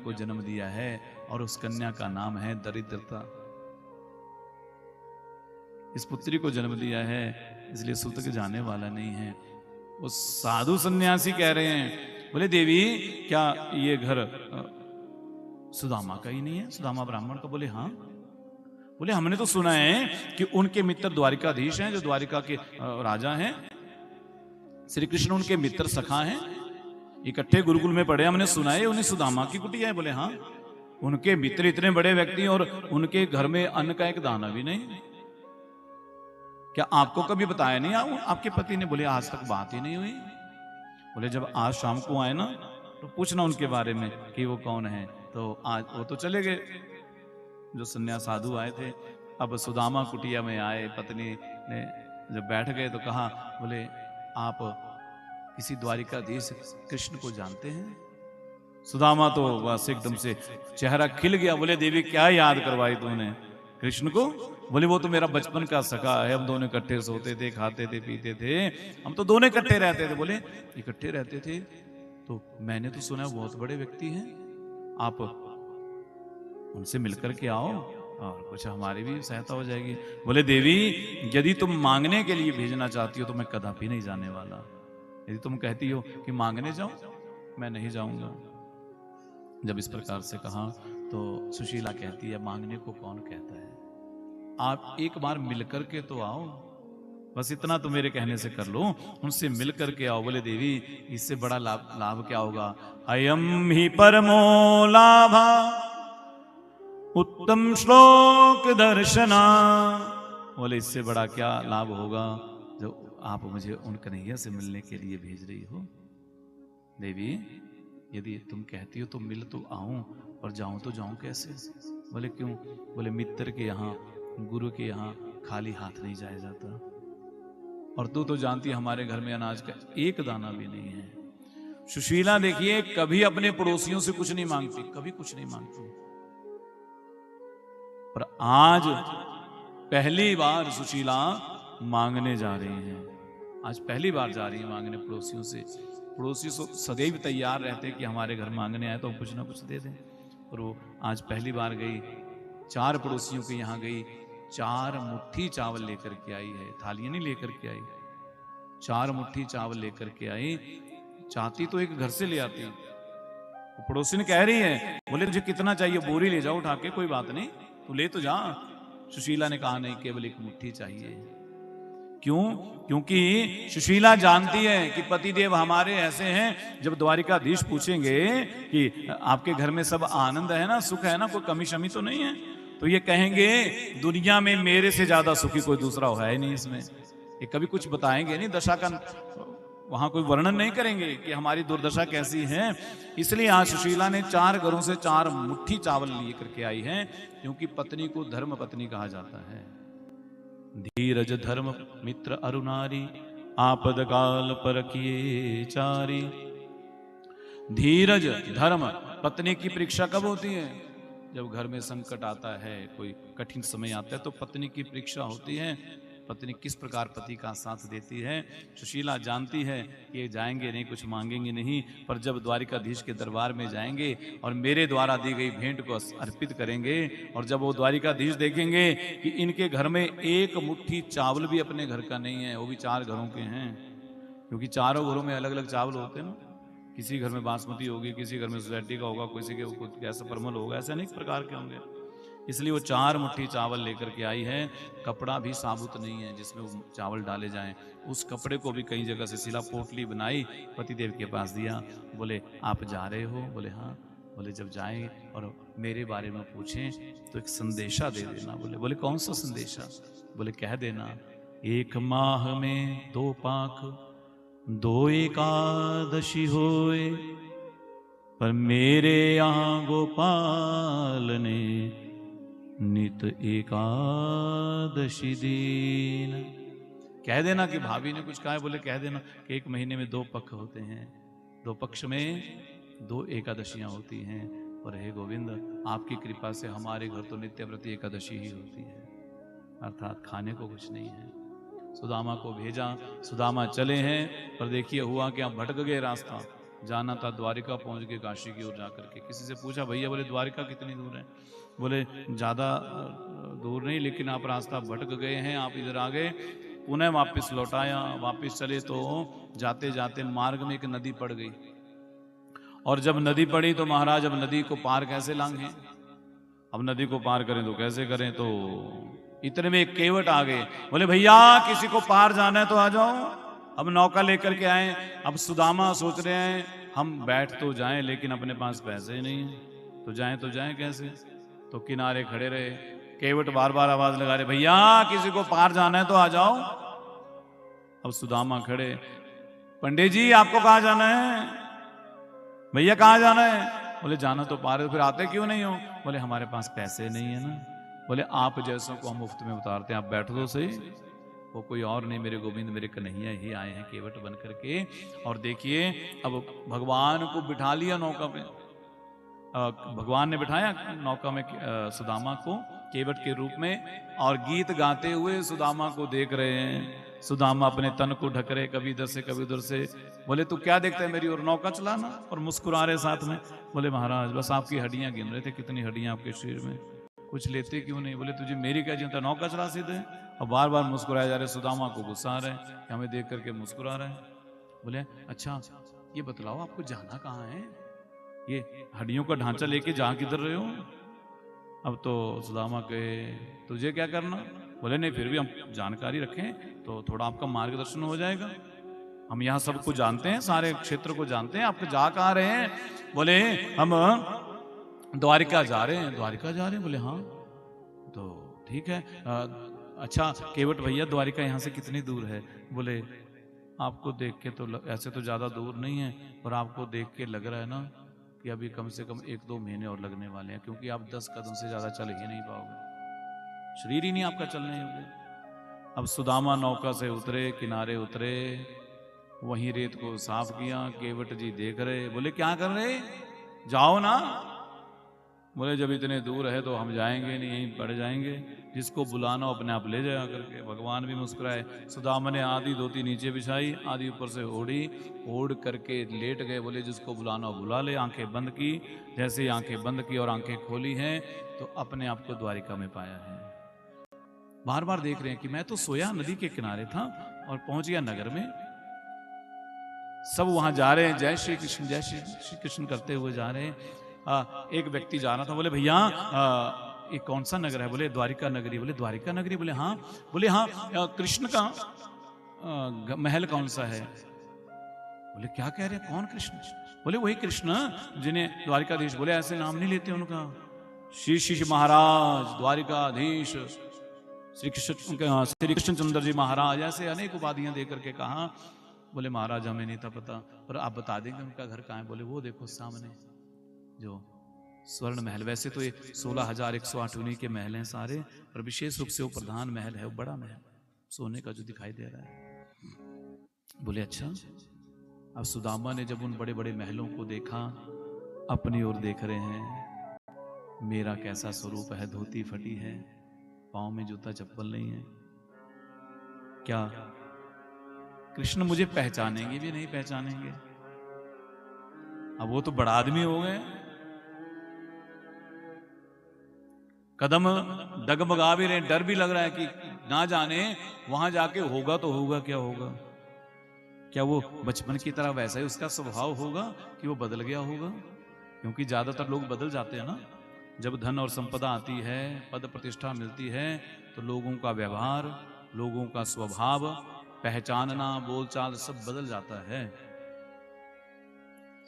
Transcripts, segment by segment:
को जन्म दिया है और उस कन्या का नाम है दरिद्रता। इस पुत्री को जन्म दिया है, इसलिए सूतक जाने वाला नहीं है। वो साधु सन्यासी कह रहे हैं, बोले देवी क्या ये घर सुदामा का ही नहीं है, सुदामा ब्राह्मण का? बोले हाँ। बोले हमने तो सुना है कि उनके मित्र द्वारिकाधीश हैं, जो द्वारिका के राजा हैं, श्री कृष्ण उनके मित्र सखा हैं, इकट्ठे गुरुकुल में पढ़े, हमने सुना है उन्हें सुदामा की कुटिया है। बोले हाँ, उनके मित्र इतने बड़े व्यक्ति और उनके घर में अन्न का एक दाना भी नहीं, क्या आपको कभी बताया नहीं आपके पति ने? बोले आज तक बात ही नहीं हुई। बोले जब आज शाम को आए ना तो पूछना उनके बारे में कि वो कौन है। तो आज वो तो चले गए, जो सन्यास साधु आए थे। अब सुदामा कुटिया में आए, पत्नी ने जब बैठ गए तो कहा, बोले आप किसी द्वारिकाधीश कृष्ण को जानते हैं? सुदामा तो बस एकदम से चेहरा खिल गया। बोले देवी क्या याद करवाई तूने कृष्ण को? बोले वो तो मेरा बचपन का सखा है, हम दोनों इकट्ठे सोते थे, खाते थे, पीते थे, हम तो दोनों इकट्ठे रहते थे। बोले इकट्ठे रहते थे तो मैंने तो सुना बहुत बड़े व्यक्ति हैं, आप उनसे मिलकर के आओ और कुछ हमारी भी सहायता हो जाएगी। बोले देवी यदि तुम मांगने के लिए भेजना चाहती हो तो मैं कदापि नहीं जाने वाला। यदि तुम कहती हो कि मांगने जाओ, मैं नहीं जाऊंगा। जब इस प्रकार से कहा तो सुशीला कहती है, मांगने को कौन कहता है, आप एक बार मिलकर के तो आओ, बस इतना तो मेरे कहने से कर लो, उनसे मिलकर के आओ। बोले देवी इससे बड़ा लाभ क्या होगा? अयम ही परमो लाभा उत्तम श्लोक दर्शना। बोले इससे बड़ा क्या लाभ होगा जो आप मुझे उन कन्हैया से मिलने के लिए भेज रही हो। देवी यदि तुम कहती हो तो मिल तो आऊं, और जाऊं तो जाऊं कैसे? बोले क्यों? बोले मित्र के यहाँ, गुरु के यहाँ खाली हाथ नहीं जाया जाता, और तू तो जानती हमारे घर में अनाज का एक दाना भी नहीं है। सुशीला देखिए कभी अपने पड़ोसियों से कुछ नहीं मांगती, कभी कुछ नहीं मांगती, पर आज पहली बार सुशीला मांगने जा रही हैं। आज पहली बार जा रही है मांगने पड़ोसियों से। पड़ोसी सदैव तैयार रहते कि हमारे घर मांगने आए तो कुछ ना कुछ दे दें, और वो आज पहली बार गई, 4 पड़ोसियों के यहाँ गई, 4 मुट्ठी चावल लेकर के आई है, थालियां नहीं लेकर के आई, 4 मुट्ठी चावल लेकर के आई। चाहती तो एक घर से ले आती, पड़ोसी ने कह रही है, बोले तुझे कितना चाहिए, बोरी ले जाओ उठा के, कोई बात नहीं तू ले तो जा। सुशीला ने कहा नहीं, केवल एक मुट्ठी चाहिए। क्यों? क्योंकि सुशीला जानती है कि पतिदेव हमारे ऐसे हैं, जब द्वारिकाधीश पूछेंगे कि आपके घर में सब आनंद है ना, सुख है ना, कोई कमी शमी तो नहीं है, तो ये कहेंगे दुनिया में मेरे से ज्यादा सुखी कोई दूसरा है ही नहीं। इसमें ये कभी कुछ बताएंगे नहीं, दशा का वहां कोई वर्णन नहीं करेंगे कि हमारी दुर्दशा कैसी है। इसलिए आज सुशीला ने 4 घरों से 4 मुट्ठी चावल लिए करके आई है, क्योंकि पत्नी को धर्म पत्नी कहा जाता है। धीरज धर्म मित्र अरुनारी, आपद काल परखिए चारी। धीरज धर्म पत्नी की परीक्षा कब होती है? जब घर में संकट आता है, कोई कठिन समय आता है, तो पत्नी की परीक्षा होती है, पत्नी किस प्रकार पति का साथ देती है। सुशीला जानती है कि ये जाएंगे नहीं, कुछ मांगेंगे नहीं, पर जब द्वारिकाधीश के दरबार में जाएंगे और मेरे द्वारा दी गई भेंट को अर्पित करेंगे, और जब वो द्वारिकाधीश देखेंगे कि इनके घर में एक मुट्ठी चावल भी अपने घर का नहीं है, वो भी 4 घरों के हैं, क्योंकि चारों घरों में अलग अलग चावल होते हैं ना, किसी घर में बासमती होगी, किसी घर में सोसाइटी का होगा, किसी के कैसा परमल होगा, ऐसे अनेक प्रकार के होंगे। इसलिए वो 4 मुट्ठी चावल लेकर के आई है। कपड़ा भी साबुत नहीं है जिसमें वो चावल डाले जाएं। उस कपड़े को भी कई जगह से सिला, पोटली बनाई, पतिदेव के पास दिया। बोले आप जा रहे हो? बोले हाँ। बोले जब जाएं और मेरे बारे में पूछें तो एक संदेशा दे देना। बोले कौन सा संदेशा? बोले कह देना, 1 माह में 2 पाक 2 एकादशी होए, पर मेरे यहाँ गोपाल ने नित एकादशी दीन। कह देना कि भाभी ने कुछ कहा है। बोले कह देना कि 1 महीने में 2 पक्ष होते हैं, 2 पक्ष में 2 एकादशियां होती हैं, और हे गोविंद आपकी कृपा से हमारे घर तो नित्यव्रती एकादशी ही होती है, अर्थात खाने को कुछ नहीं है। सुदामा को भेजा, सुदामा चले हैं, पर देखिए हुआ क्या, भटक गए रास्ता। जाना था, द्वारिका पहुंच गए काशी की ओर जाकर के। किसी से पूछा भैया, बोले द्वारिका कितनी दूर है? बोले ज़्यादा दूर नहीं, लेकिन आप रास्ता भटक गए हैं, आप इधर आ गए। पुनः वापस लौटाया, वापस चले तो जाते जाते मार्ग में एक नदी पड़ गई। और जब नदी पड़ी तो महाराज अब नदी को पार कैसे लांघें? अब नदी को पार करें तो कैसे करें? तो इतने में एक केवट आ गए। बोले भैया किसी को पार जाना है तो आ जाओ। अब नौका लेकर के आए। अब सुदामा सोच रहे हैं हम बैठ तो जाएं, लेकिन अपने पास पैसे ही नहीं है, तो जाएं कैसे? तो किनारे खड़े रहे। केवट बार बार आवाज लगा रहे, भैया किसी को पार जाना है तो आ जाओ। अब सुदामा खड़े, पंडित जी आपको कहाँ जाना है? भैया कहाँ जाना है? बोले जाना तो पार है, फिर आते क्यों नहीं हो? बोले हमारे पास पैसे नहीं है ना। बोले आप जैसों को हम मुफ्त में उतारते हैं, आप बैठ दो सही। वो कोई और नहीं, मेरे गोविंद मेरे कन्हैया ही आए हैं केवट बन करके। और देखिए अब भगवान को बिठा लिया नौका पे। भगवान ने बिठाया नौका में सुदामा को केवट के रूप में, और गीत गाते हुए सुदामा को देख रहे हैं। सुदामा अपने तन को ढक रहे, कभी इधर से कभी उधर से। बोले तू क्या देखता है मेरी ओर? नौका चलाना। और मुस्कुरा रहे साथ में। बोले महाराज बस आपकी हड्डियां गिन रहे थे, कितनी हड्डियां आपके शरीर में, कुछ लेते क्यों नहीं? बोले तुझे मेरी क्या चिंता, नौका चला सीधे। और बार बार मुस्कुराए जा रहे। सुदामा को गुस्सा आ रहा है कि हमें देख करके मुस्कुरा रहे हैं। बोले अच्छा ये बतलाओ आपको जाना कहाँ है? ये हड्डियों का ढांचा लेके जा किधर रहे हो? अब तो सुदामा कहे तुझे क्या करना? बोले नहीं फिर भी हम जानकारी रखें तो थोड़ा आपका मार्गदर्शन हो जाएगा। हम यहाँ सबको जानते हैं, सारे क्षेत्र को जानते हैं, आप जा कहाँ रहे हैं? बोले हम द्वारिका जा रहे हैं। द्वारिका जा रहे हैं? बोले हाँ। तो ठीक है। अच्छा केवट भैया द्वारिका यहाँ से कितनी दूर है? बोले आपको देख के तो ऐसे तो ज्यादा दूर नहीं है, और आपको देख के लग रहा है ना कि अभी कम से कम 1-2 महीने और लगने वाले हैं, क्योंकि आप 10 कदम से ज्यादा चल ही नहीं पाओगे, शरीर ही नहीं आपका चलने योग्य। अब सुदामा नौका से उतरे, किनारे उतरे, वहीं रेत को साफ किया। केवट जी देख रहे। बोले क्या कर रहे? जाओ ना। बोले जब इतने दूर है तो हम जाएंगे नहीं, यहीं पड़ जाएंगे, जिसको बुलाना अपने आप ले जाया करके। भगवान भी मुस्कुराए। सुदामा ने आधी धोती नीचे बिछाई, आधी ऊपर से ओढ़ी, ओढ़ करके लेट गए। बोले जिसको बुलाना बुला ले। आंखें बंद की। जैसे ही आंखें बंद की और आंखें खोली हैं तो अपने आप को द्वारिका में पाया है। बार बार देख रहे हैं कि मैं तो सोया नदी के किनारे था और पहुंच गया नगर में। सब वहां जा रहे हैं, जय श्री कृष्ण जय श्री कृष्ण करते हुए जा रहे हैं। एक व्यक्ति जा रहा था। बोले भैया ये कौन सा नगर है? बोले द्वारिका नगरी। बोले द्वारिका नगरी? बोले हाँ। बोले हाँ कृष्ण का महल कौन सा है? बोले क्या कह रहे हैं, कौन कृष्ण? बोले वही कृष्ण जिन्हें द्वारिकाधीश। बोले ऐसे नाम नहीं लेते उनका। श्री महाराज द्वारिकाधीश श्री कृष्ण चंद्र जी महाराज, ऐसे अनेक उपाधियां दे करके कहा। बोले महाराज हमें नहीं था पता, पर आप बता देंगे उनका घर कहाँ है? बोले वो देखो सामने जो स्वर्ण महल। वैसे तो ये 16,108 उन्हीं के महल हैं सारे, पर विशेष रूप से वो प्रधान महल है, वो बड़ा महल सोने का जो दिखाई दे रहा है। बोले अच्छा। अब सुदामा ने जब उन बड़े बड़े महलों को देखा, अपनी ओर देख रहे हैं, मेरा कैसा स्वरूप है, धोती फटी है, पाँव में जूता चप्पल नहीं है, क्या कृष्ण मुझे पहचानेंगे भी नहीं पहचानेंगे? अब वो तो बड़ा आदमी हो गए। कदम डगमगा भी रहे, डर भी लग रहा है कि ना जाने वहां जाके होगा तो होगा क्या होगा? क्या वो बचपन की तरह वैसा ही उसका स्वभाव होगा कि वो बदल गया होगा? क्योंकि ज्यादातर लोग बदल जाते हैं ना। जब धन और संपदा आती है, पद प्रतिष्ठा मिलती है, तो लोगों का व्यवहार, लोगों का स्वभाव, पहचानना, बोलचाल सब बदल जाता है।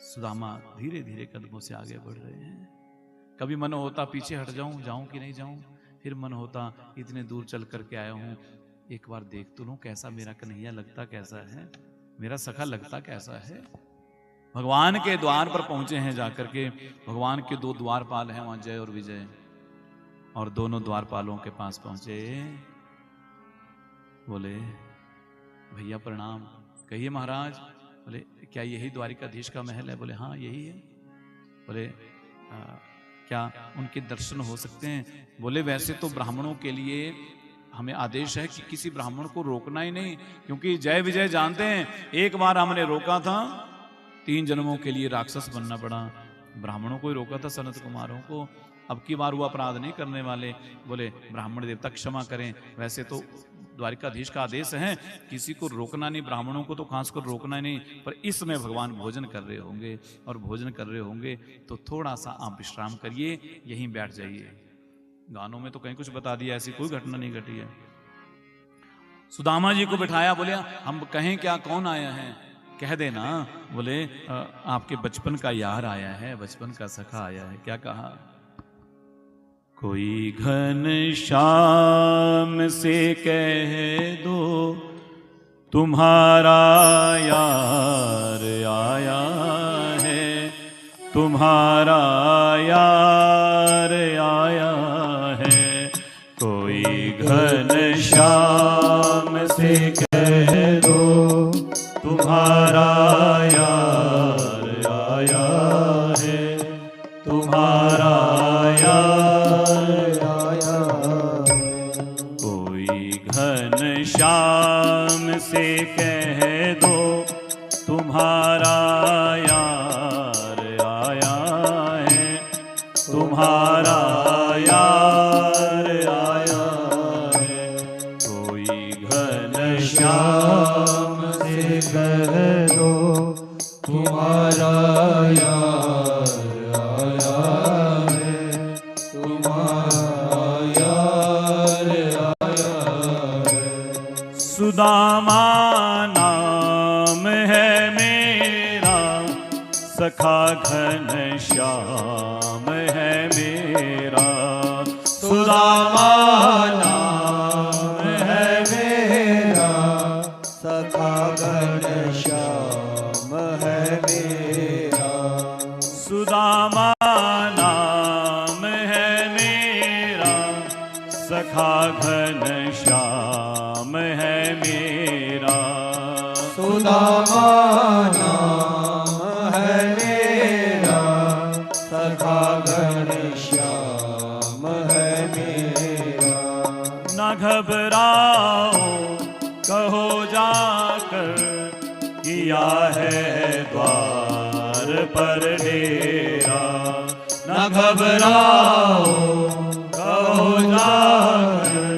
सुदामा धीरे धीरे कदमों से आगे बढ़ रहे हैं। कभी मन होता पीछे हट जाऊं, जाऊं कि नहीं जाऊं, फिर मन होता इतने दूर चल करके आया हूं, एक बार देख तो लूं कैसा मेरा कन्हैया लगता कैसा है, मेरा सखा लगता कैसा है। भगवान के द्वार पर पहुंचे हैं जाकर के। भगवान के 2 द्वारपाल हैं वहां, जय और विजय, और दोनों द्वारपालों के पास पहुंचे। बोले भैया प्रणाम। कहिए महाराज। बोले क्या यही द्वारिकाधीश का महल है? बोले हाँ यही है। बोले क्या उनके दर्शन हो सकते हैं? बोले वैसे तो ब्राह्मणों के लिए हमें आदेश है कि किसी ब्राह्मण को रोकना ही नहीं, क्योंकि जय विजय जानते हैं, एक बार हमने रोका था 3 जन्मों के लिए राक्षस बनना पड़ा। ब्राह्मणों को ही रोका था, सनत कुमारों को। अब की बार वो अपराध नहीं करने वाले। बोले ब्राह्मण देवता क्षमा करें। वैसे तो द्वारिकाधीश का आदेश है किसी को रोकना नहीं, ब्राह्मणों को तो खासकर रोकना नहीं, पर इस समय भगवान भोजन कर रहे होंगे, और भोजन कर रहे होंगे तो थोड़ा सा आप विश्राम करिए, यहीं बैठ जाइए। गानों में तो कहीं कुछ बता दिया, ऐसी कोई घटना नहीं घटी है। सुदामा जी को बिठाया, बोले हम कहें क्या, कौन आया है, कह देना। बोले आपके बचपन का यार आया है, बचपन का सखा आया है। क्या कहा? कोई घन श्याम से कह दो तुम्हारा यार आया है, तुम्हारा यार आया है। कोई घन श्याम से कह दो तुम्हारा यार आया है, तुम्हारा यार आया है। कोई घन श्याम से कह दो तुम्हारा यार आया है, तुम्हारा यार आया है। कोई घन श्याम से कह दो तुम्हारा यार आया है, तुम्हारा यार आया है। सुदामा नाम है मेरा, सखा घन श्याम है मेरा। सुदामा नाम है मेरा, सखा घन श्याम है मेरा। सुदामा नाम है मेरा, सखा घन श्याम है मेरा। सुदामा नाम है मेरा, सखा घन श्याम है मेरा। न घबराओ कहो जाकर, किया है द्वार पर डेरा। न घबराओ कहो जाकर,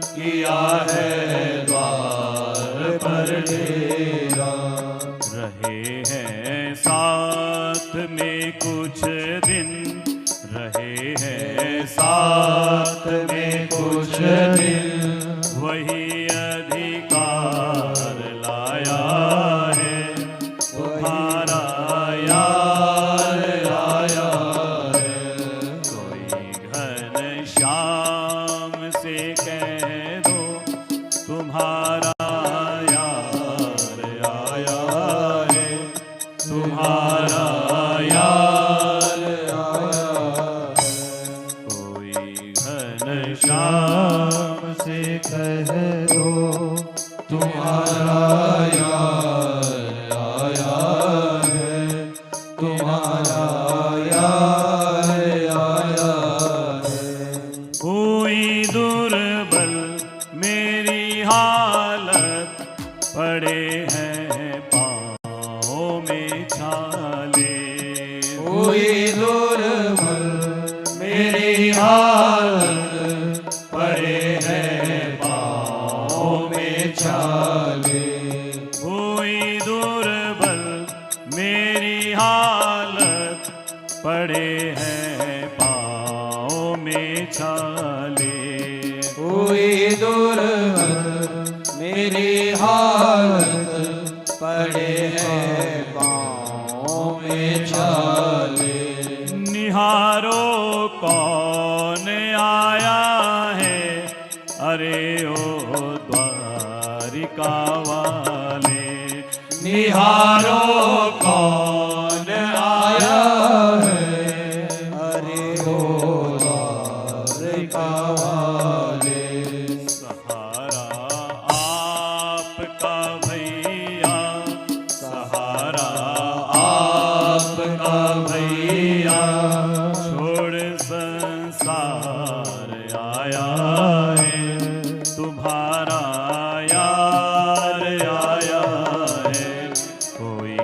किया है द्वार पर डेरा। रहे हैं साथ में कुछ दिन, रहे हैं साथ में कुछ दिन, वही अधिकार लाया है, तुम्हारा यार आया है। कोई घन श्याम से कह दो तुम्हारा यार आया है, तुम्हारा यार आया है। कोई घन श्याम से कह दो तुम्हारा यार आया है, तुम्हारा यार आया है। कोई दुर्बल मेरी हालत, पड़े हैं पाँव में छाले। कोई दुर्बल मेरी हालत, पड़े हैं पाँव में छाले। कोई दुर्बल मेरी हालत, पड़े हैं पाँव में छाले। कोई दुर्बल मेरी हालत, पड़े हैं पाँव में छाले। निहारो कौन आया है, अरे ओ द्वारिका वाले। निहारो कौन आया है, अरे ओ द्वारिका वाले। सहारा आपका भैया, सहारा आपका भैया, छोड़ संसार आया है, तुम्हारा यार आया है। कोई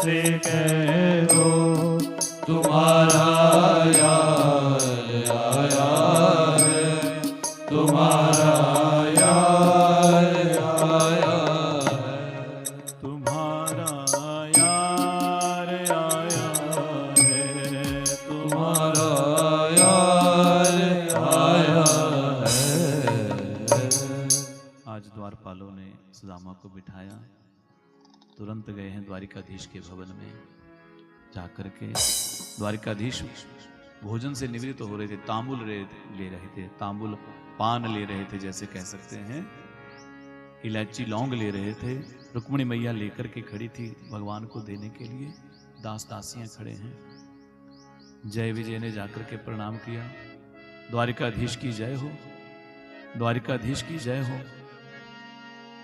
से कह दो तुम्हारा यार आया है, तुम्हारा यार आया है, तुम्हारा यार आया है, तुम्हारा यार आया है। आज द्वारपालों ने सुदामा को बिठाया, तुरंत गए हैं द्वारिकाधीश के भवन में। जाकर के द्वारिकाधीश भोजन से निवृत्त हो रहे थे, तांबुल ले रहे थे, तांबुल पान ले रहे थे जैसे कह सकते हैं, इलायची लौंग ले रहे थे। रुक्मिणी मैया लेकर के खड़ी थी भगवान को देने के लिए, दास दासियां खड़े हैं। जय विजय ने जाकर के प्रणाम किया, द्वारिकाधीश की जय हो, द्वारिकाधीश की जय हो।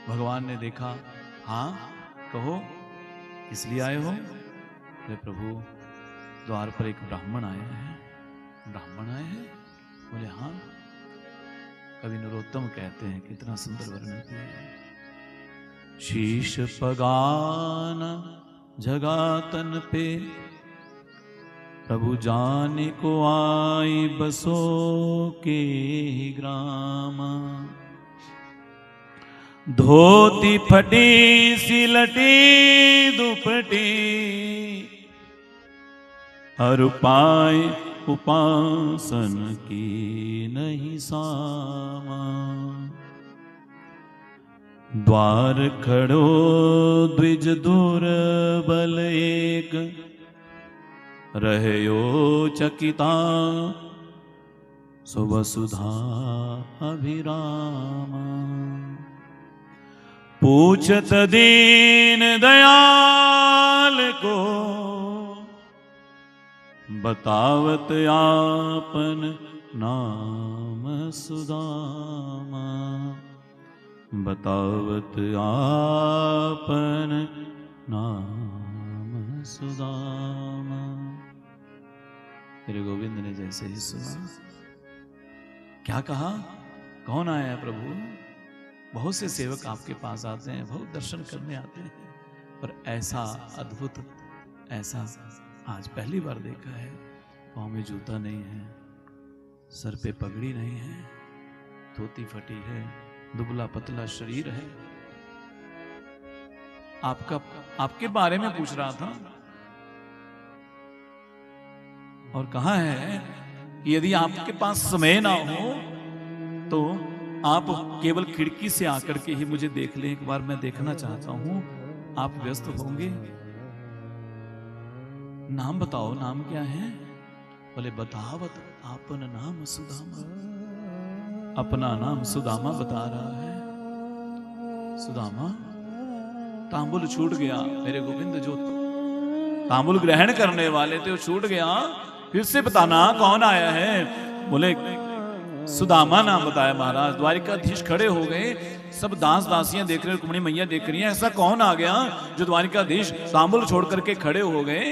भगवान ने देखा, हाँ कहो किस लिए आए हो? बोले प्रभु द्वार पर एक ब्राह्मण आए हैं। ब्राह्मण आए हैं? बोले हाँ। कवि नरोत्तम कहते हैं, कितना सुंदर वर्णन किया है। शीश पगान जगातन पे प्रभु जाने को आई बसो के ग्राम। धोती फटी सिलटी दुपटी हर उपाय उपासन की नहीं सामा। द्वार खड़ो द्विज दुर्बल एक रहयो चकिता सुवसुधा अभिरामा। पूछत दीन दयाल को बतावत आपन नाम सुदामा। बतावत आपन नाम सुदामा। तेरे गोविंद ने जैसे ही सुना, क्या कहा? कौन आया है प्रभु? बहुत से सेवक आपके पास आते हैं, बहुत दर्शन करने आते हैं, पर ऐसा अद्भुत, ऐसा आज पहली बार देखा है। पाँव में जूता नहीं है, सर पे पगड़ी नहीं है, धोती फटी है, दुबला पतला शरीर है। आपके बारे में पूछ रहा था, और कहा है कि यदि आपके पास समय ना हो तो आप केवल खिड़की से आकर के ही मुझे देख लें, एक बार मैं देखना चाहता हूं। आप व्यस्त होंगे? नाम बताओ, नाम क्या है? बोले बतावत आपन नाम सुदामा। अपना नाम सुदामा बता रहा है। सुदामा, तांबुल छूट गया मेरे गोविंद, जो तांबुल ग्रहण करने वाले थे वो छूट गया। फिर से बताना कौन आया है? बोले सुदामा नाम बताया महाराज। द्वारिकाधीश खड़े हो गए, सब दास दासियां देख रहे, रुक्मिणी मैया देख रही हैं। ऐसा कौन आ गया जो द्वारिकाधीश तांबुल छोड़ करके खड़े हो गए?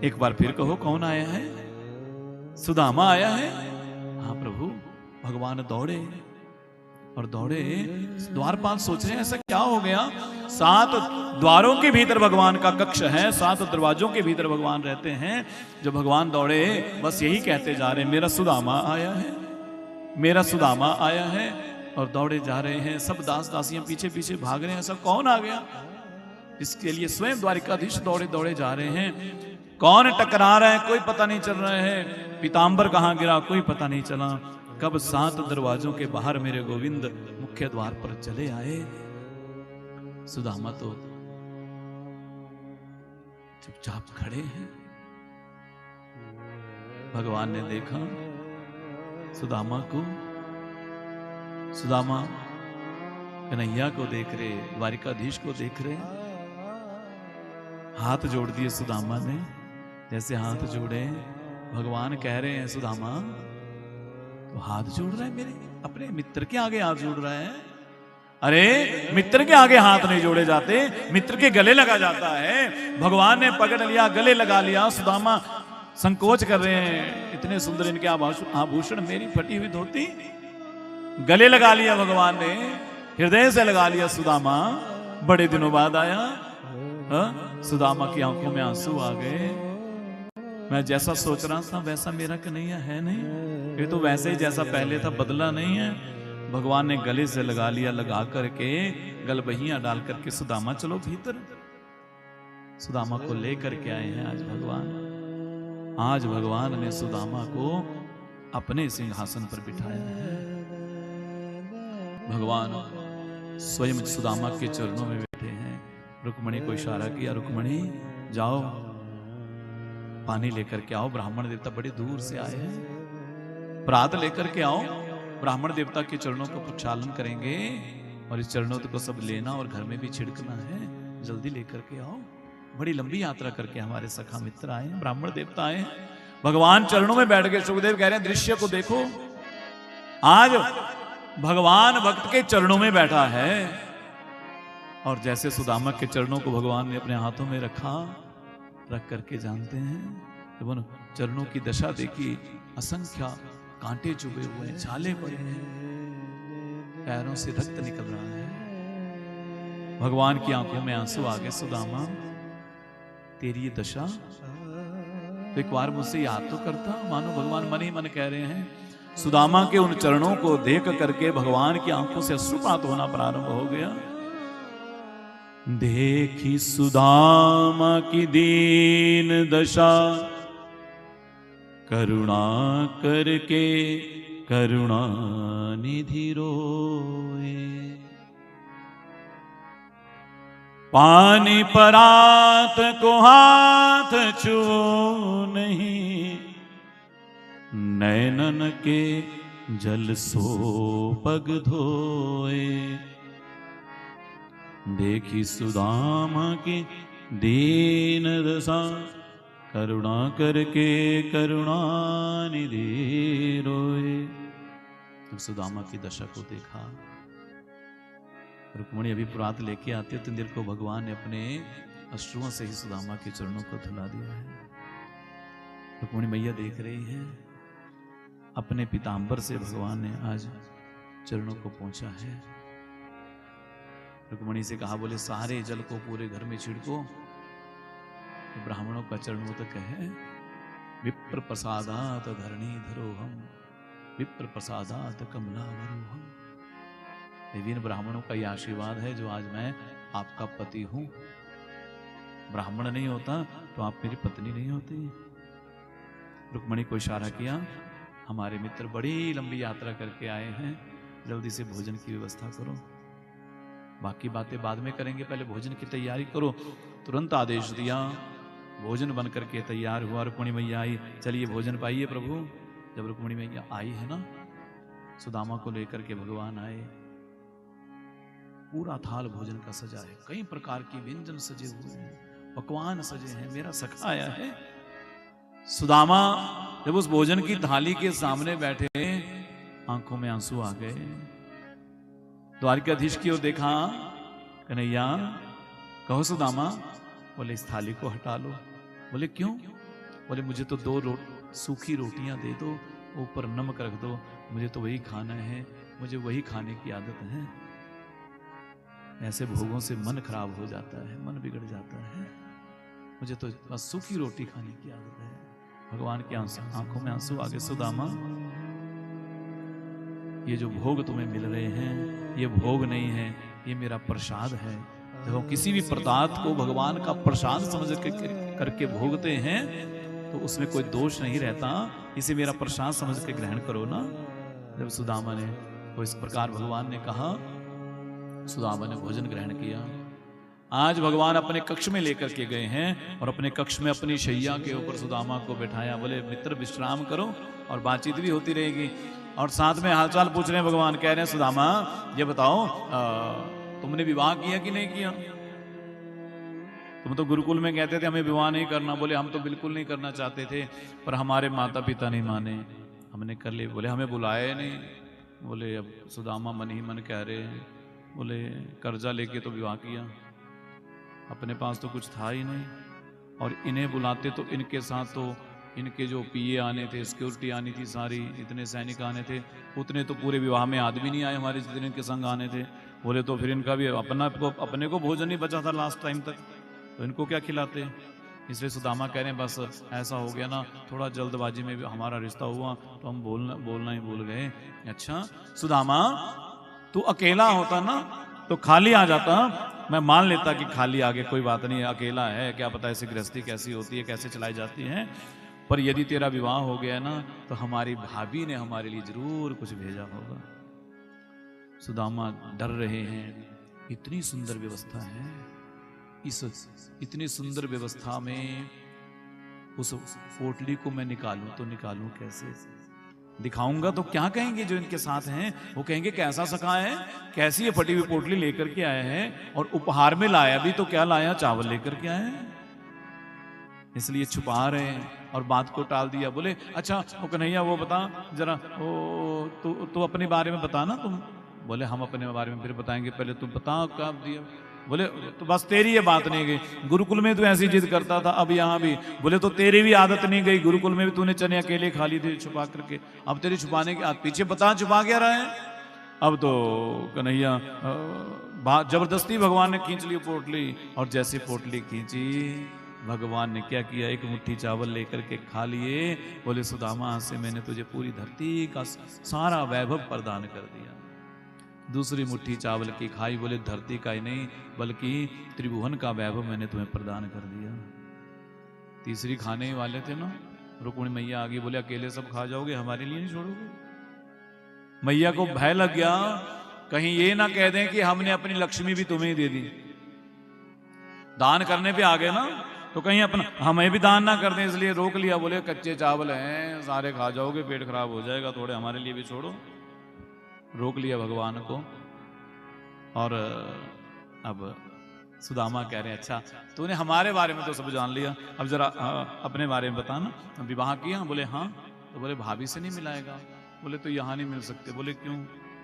एक बार फिर कहो, कौन आया है? सुदामा आया है? हाँ प्रभु। भगवान दौड़े और दौड़े। द्वारपाल सोच रहे हैं ऐसा क्या हो गया? 7 द्वारों के भीतर भगवान का कक्ष है, 7 दरवाजों के भीतर भगवान रहते हैं। जब भगवान दौड़े, बस यही कहते जा रहे हैं, मेरा सुदामा आया है, मेरा सुदामा आया है। और दौड़े जा रहे हैं, सब दास दासियां पीछे पीछे भाग रहे हैं। सब कौन आ गया? इसके लिए स्वयं द्वारिकाधीश दौड़े दौड़े जा रहे हैं। कौन टकरा रहा है कोई पता नहीं चल रहा है, पीताम्बर कहां गिरा कोई पता नहीं चला। कब 7 दरवाजों के बाहर मेरे गोविंद मुख्य द्वार पर चले आए। सुदामा तो चुपचाप खड़े हैं। भगवान ने देखा सुदामा को, सुदामा कन्हैया को देख रहे, द्वारिकाधीश को देख रहे। हाथ जोड़ दिए सुदामा ने, जैसे हाथ जोड़े भगवान कह रहे हैं सुदामा तो हाथ जोड़ रहा है, मेरे अपने मित्र के आगे हाथ जोड़ रहा है। अरे मित्र के आगे हाथ नहीं जोड़े जाते, मित्र के गले लगा जाता है। भगवान ने पकड़ लिया, गले लगा लिया। सुदामा संकोच कर रहे हैं, इतने सुंदर इनके आभूषण, मेरी फटी हुई धोती। गले लगा लिया भगवान ने, हृदय से लगा लिया। सुदामा बड़े दिनों बाद आया। सुदामा की आंखों में आंसू आ गए। मैं जैसा सोच रहा था वैसा मेरा कन्हैया है नहीं, ये तो वैसे ही जैसा पहले था, बदला नहीं है। भगवान ने गले से लगा लिया, लगा करके गलबहियां डाल करके सुदामा चलो भीतर। सुदामा को लेकर के आए हैं आज भगवान। आज भगवान ने सुदामा को अपने सिंहासन पर बिठाया है। भगवान स्वयं सुदामा के चरणों में बैठे हैं। रुक्मणी को इशारा किया, रुक्मणी जाओ पानी लेकर के आओ, ब्राह्मण देवता बड़े दूर से आए हैं। प्रात लेकर के आओ, ब्राह्मण देवता के चरणों को प्रक्षालन करेंगे और इस चरणों को सब लेना और घर में भी छिड़कना है। जल्दी लेकर के आओ। बड़ी लंबी यात्रा करके हमारे सखा मित्र आए हैं, ब्राह्मण देवता आए हैं। भगवान चरणों में बैठ गए। सुखदेव कह रहे हैं दृश्य को देखो, आज भगवान भक्त के चरणों में बैठा है। और जैसे सुदामा के चरणों को भगवान ने अपने हाथों में रखा, रख करके जानते हैं जब उन चरणों की दशा देखी, असंख्य कांटे चुभे हुए हैं, छाले पड़े हैं, पैरों से रक्त निकल रहा है। भगवान की आंखों में आंसू आ गए। सुदामा तेरी ये दशा तो एक बार मुझसे याद तो करता। मानो भगवान मन ही मन कह रहे हैं। सुदामा के उन चरणों को देख करके भगवान की आंखों से अश्रुपात होना प्रारंभ हो गया। देखी सुदामा की दीन दशा, करुणा करके करुणा निधि रोए। पानी परात को हाथ छुओ नहीं, नैनन के जल सो पग धोए। देखी सुदामा की दीन दशा, करुणा करके करुणा निधि रोए। जब सुदामा की दशा को देखा, रुक्मणी अभी प्रात लेके आते तो देर को भगवान ने अपने अश्रुओं से ही सुदामा के चरणों को धुला दिया है। रुक्मणी मैया देख रही है, अपने पीतांबर से भगवान ने आज चरणों को पहुंचा है। रुक्मणी से कहा, बोले सारे जल को पूरे घर में छिड़को। तो ब्राह्मणों का चरणोदक है। विप्र प्रसादात धरणी धरोहम, विप्र प्रसादात कमलावरोहम। देवीन ब्राह्मणों का यह आशीर्वाद है जो आज मैं आपका पति हूं। ब्राह्मण नहीं होता तो आप मेरी पत्नी नहीं होती। रुक्मणी को इशारा किया, हमारे मित्र बड़ी लंबी यात्रा करके आए हैं, जल्दी से भोजन की व्यवस्था करो। बाकी बातें बाद में करेंगे, पहले भोजन की तैयारी करो। तुरंत आदेश दिया, भोजन बन करके तैयार हुआ। रुक्मणी मैया आई, चलिए भोजन पाइए प्रभु। जब रुक्मणी मैया आई है ना, सुदामा को लेकर के भगवान आए। पूरा थाल भोजन का सजा है, कई प्रकार के व्यंजन सजे हुए हैं, पकवान सजे हैं। मेरा सखा आया है। सुदामा जब उस भोजन की थाली के सामने बैठे, आंखों में आंसू आ गए। द्वारकाधीश की ओर देखा, कन्हैया कहो सुदामा। बोले इस थाली को हटा लो। बोले क्यों? बोले मुझे तो 2 सूखी रोटियां दे दो, ऊपर नमक रख दो, मुझे तो वही खाना है, मुझे वही खाने की आदत है। ऐसे भोगों से मन खराब हो जाता है, मन बिगड़ जाता है। मुझे तो बस सूखी रोटी खाने की आदत है। भगवान की आंखों में आंसू आ गए। सुदामा ये जो भोग तुम्हें मिल रहे हैं, ये भोग नहीं है, ये मेरा प्रसाद है। देखो किसी भी पदार्थ को भगवान का प्रसाद समझ करके भोगते हैं तो उसमें कोई दोष नहीं रहता। इसे मेरा प्रसाद समझ के ग्रहण करो ना। जब सुदामा ने तो इस प्रकार भगवान ने कहा, सुदामा ने भोजन ग्रहण किया। आज भगवान अपने कक्ष में लेकर के गए हैं और अपने कक्ष में अपनी शैया के ऊपर सुदामा को बैठाया। बोले मित्र विश्राम करो और बातचीत भी होती रहेगी। और साथ में हालचाल पूछ रहे हैं। भगवान कह रहे हैं, सुदामा ये बताओ तुमने विवाह किया कि नहीं किया? तुम तो गुरुकुल में कहते थे हमें विवाह नहीं करना। बोले हम तो बिल्कुल नहीं करना चाहते थे, पर हमारे माता पिता नहीं माने, हमने कर लिए। बोले हमें बुलाया नहीं। बोले अब सुदामा मन ही मन कह रहे हैं। बोले कर्जा लेके तो विवाह किया, अपने पास तो कुछ था ही नहीं, और इन्हें बुलाते तो इनके साथ तो इनके जो पीए आने थे, सिक्योरिटी आनी थी सारी, इतने सैनिक आने थे, उतने तो पूरे विवाह में आदमी नहीं आए हमारे जितने इनके संग आने थे। बोले तो फिर इनका भी अपने को भोजन नहीं बचा था लास्ट टाइम तक। तो इनको क्या खिलाते। इसलिए सुदामा कह रहे हैं बस ऐसा हो गया ना, थोड़ा जल्दबाजी में भी हमारा रिश्ता हुआ तो हम बोलना ही भूल गए। अच्छा सुदामा, तू अकेला होता ना तो खाली आ जाता, मैं मान लेता कि खाली आगे कोई बात नहीं है, अकेला है, क्या पता ऐसी गृहस्थी कैसी होती है, कैसे चलाई जाती है। पर यदि तेरा विवाह हो गया ना तो हमारी भाभी ने हमारे लिए जरूर कुछ भेजा होगा। सुदामा डर रहे हैं, इतनी सुंदर व्यवस्था है, इस इतनी सुंदर व्यवस्था में उस पोटली को मैं निकालूं तो निकालूं कैसे, दिखाऊंगा तो क्या कहेंगे जो इनके साथ हैं, वो कहेंगे कैसा सखा है, कैसी ये फटी हुई पोटली लेकर के आए हैं, और उपहार में लाया भी तो क्या लाया, चावल लेकर के आए हैं। इसलिए छुपा रहे हैं और बात को टाल दिया। बोले अच्छा वो कन्हैया वो बता जरा, वो तू अपने बारे में बता ना तुम। बोले हम अपने बारे में फिर बताएंगे, पहले तुम बता क्या दिया। बोले तो बस तेरी ये बात नहीं गई, गुरुकुल में तू ऐसी जिद करता था, अब यहाँ भी। बोले तो तेरी भी आदत नहीं गई, गुरुकुल में भी तूने चने अकेले खा ली थी छुपा करके, अब तेरी छुपाने की पीछे बता छुपा क्या रहा है। अब तो कन्हैया जबरदस्ती भगवान ने खींच ली पोटली, और जैसी पोटली खींची भगवान ने क्या किया, एक मुट्ठी चावल लेकर के खा लिए। बोले सुदामा आज से मैंने तुझे पूरी धरती का सारा वैभव प्रदान कर दिया। दूसरी मुट्ठी चावल की खाई, बोले धरती का ही नहीं बल्कि त्रिभुवन का वैभव मैंने तुम्हें प्रदान कर दिया। तीसरी खाने वाले थे ना, रुक्मिणी मैया आ गई, बोले अकेले सब खा जाओगे, हमारे लिए नहीं छोड़ोगे। मैया को भय लग गया, कहीं ये ना कह दें कि हमने अपनी लक्ष्मी भी तुम्हें दे दी। दान करने पे आ गए ना तो कहीं अपना हमें भी दान ना कर दें, इसलिए रोक लिया। बोले कच्चे चावल हैं, सारे खा जाओगे, पेट खराब हो जाएगा, थोड़े हमारे लिए भी छोड़ो। रोक लिया भगवान को। और अब सुदामा कह रहे हैं अच्छा तूने हमारे बारे में तो सब जान लिया, अब जरा अपने बारे में बता ना, विवाह किया। बोले हाँ। तो बोले भाभी से नहीं मिलाएगा। बोले तो यहाँ नहीं मिल सकते। बोले क्यों।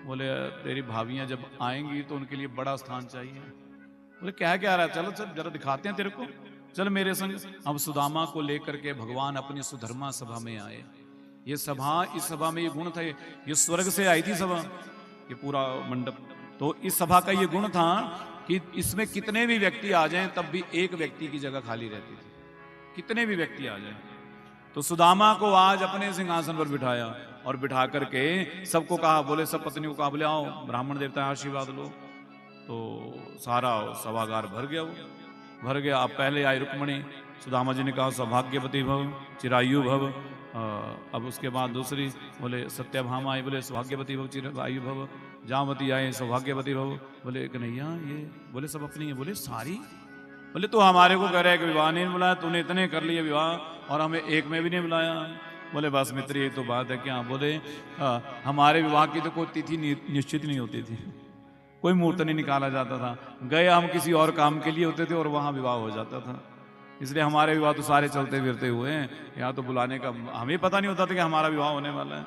बोले तेरी भाभियां जब आएंगी तो उनके लिए बड़ा स्थान चाहिए। बोले क्या क्या रहा है, चलो चल जरा दिखाते हैं तेरे को, चल मेरे संग। अब सुदामा को लेकर के भगवान अपनी सुधर्मा सभा में आए। ये सभा, इस सभा में ये गुण थे, ये स्वर्ग से आई थी सभा, ये पूरा मंडप। तो इस सभा का ये गुण था कि इसमें कितने भी व्यक्ति आ जाएं तब भी एक व्यक्ति की जगह खाली रहती थी, कितने भी व्यक्ति आ जाएं। तो सुदामा को आज अपने सिंहासन पर बिठाया और बिठा करके सबको कहा, बोले सब पत्नियों को कहा, बोले आओ ब्राह्मण देवता आशीर्वाद लो। तो सारा सभागार भर गया, वो भर गया। अब पहले आई रुक्मिणी, सुदामा जी ने कहा सौभाग्यवती भव चिरायु भव। अब उसके बाद दूसरी बोले सत्यभामा आई, बोले सौभाग्यवती भव चिरायु भव। जामवती आए सौभाग्यवती भव। बोले कन्हैया ये, बोले सब अपनी है। बोले सारी। बोले तो हमारे को कह रहा है कि विवाह नहीं बुलाया, तूने इतने कर लिए विवाह और हमें एक में भी नहीं बुलाया। बोले बस मित्र ये तो बात है क्या। बोले हमारे विवाह की तो कोई तिथि निश्चित नहीं होती थी, कोई मुहूर्त नहीं निकाला जाता था, गए हम किसी और काम के लिए होते थे और वहाँ विवाह हो जाता था। इसलिए हमारे विवाह तो सारे चलते फिरते हुए हैं, यहाँ तो बुलाने का हमें पता नहीं होता था कि हमारा विवाह होने वाला है,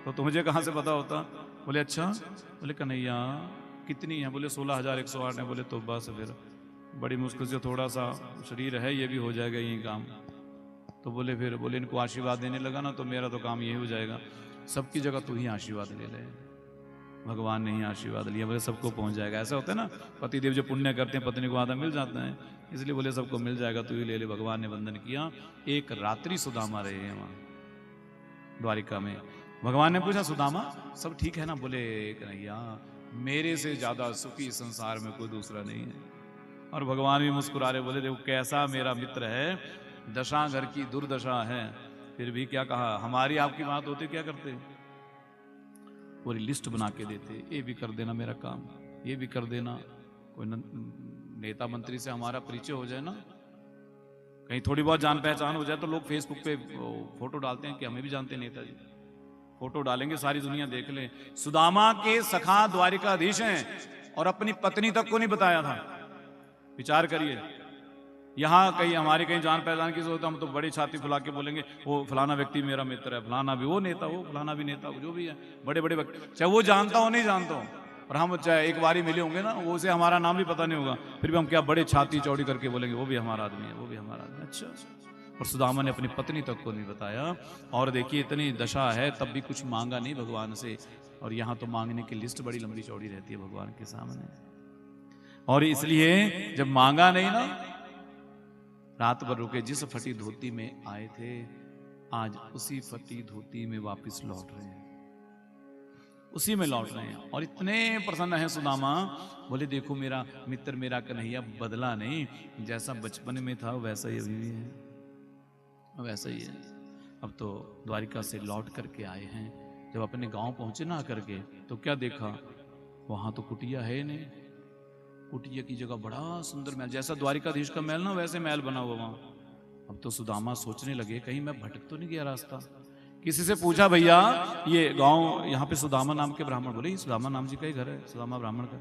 तो मुझे कहाँ से पता होता। बोले अच्छा। बोले कन्हैया कितनी है। बोले 16,108 है। बोले तो बस फिर बड़ी मुश्किल से थोड़ा सा शरीर है, ये भी हो जाएगा यही काम। तो बोले फिर बोले इनको आशीर्वाद देने लगा ना तो मेरा तो काम यही हो जाएगा, सबकी जगह तू ही आशीर्वाद ले ले। भगवान ने ही आशीर्वाद लिया। बोले सबको पहुंच जाएगा। ऐसा होता है ना, पतिदेव जो पुण्य करते हैं पत्नी को आधा मिल जाता है, इसलिए बोले सबको मिल जाएगा, तू ही ले ले। भगवान ने वंदन किया। एक रात्रि सुदामा रहे हैं वहां द्वारिका में। भगवान ने पूछा सुदामा सब ठीक है ना। बोले कन्हैया मेरे से ज्यादा सुखी संसार में कोई दूसरा नहीं है। और भगवान भी मुस्कुरा रहे, बोले देखो कैसा मेरा मित्र है, दशा घर की दुर्दशा है, फिर भी क्या कहा हमारी आपकी बात होती क्या करते, पूरी लिस्ट बना के देते, ये भी कर देना मेरा काम, ये भी कर देना। कोई नेता मंत्री से हमारा परिचय हो जाए ना, कहीं थोड़ी बहुत जान पहचान हो जाए तो लोग फेसबुक पे फोटो डालते हैं कि हमें भी जानते हैं नेताजी, फोटो डालेंगे सारी दुनिया देख ले। सुदामा के सखा द्वारिकाधीश हैं और अपनी पत्नी तक को नहीं बताया था। विचार करिए, यहाँ कहीं हमारी कहीं जान पहचान की जरूरत, हम तो बड़ी छाती फुला के बोलेंगे वो फलाना व्यक्ति मेरा मित्र है, फलाना भी वो नेता, वो फलाना भी नेता, जो भी है बड़े बड़े व्यक्ति, चाहे वो जानता हो नहीं जानता हो, और हम चाहे एक बार ही मिले होंगे ना, वो उसे हमारा नाम भी पता नहीं होगा, फिर भी हम क्या बड़े छाती चौड़ी करके बोलेंगे वो भी हमारा आदमी है, वो भी हमारा आदमी। अच्छा, और सुदामा ने अपनी पत्नी तक को नहीं बताया। और देखिए इतनी दशा है तब भी कुछ मांगा नहीं भगवान से, और यहाँ तो मांगने की लिस्ट बड़ी लंबी चौड़ी रहती है भगवान के सामने। और इसलिए जब मांगा नहीं ना रात भर रुके, जिस फटी धोती में आए थे आज उसी फटी धोती में वापस लौट रहे हैं, उसी में लौट रहे हैं। और इतने प्रसन्न हैं सुदामा, बोले देखो मेरा मित्र, मेरा कन्हैया बदला नहीं, जैसा बचपन में था वैसा ही अभी भी है, वैसा ही है। अब तो द्वारिका से लौट करके आए हैं, जब अपने गांव पहुंचे ना करके तो क्या देखा, वहां तो कुटिया है नहीं, कुटिया की जगह बड़ा सुंदर महल, जैसा द्वारिकाधीश का महल ना वैसे महल बना हुआ वहां। अब तो सुदामा सोचने लगे कहीं मैं भटक तो नहीं गया रास्ता। किसी से पूछा भैया ये गांव यहाँ पे सुदामा नाम के ब्राह्मण, बोले सुदामा नाम जी का ही घर है, सुदामा ब्राह्मण का।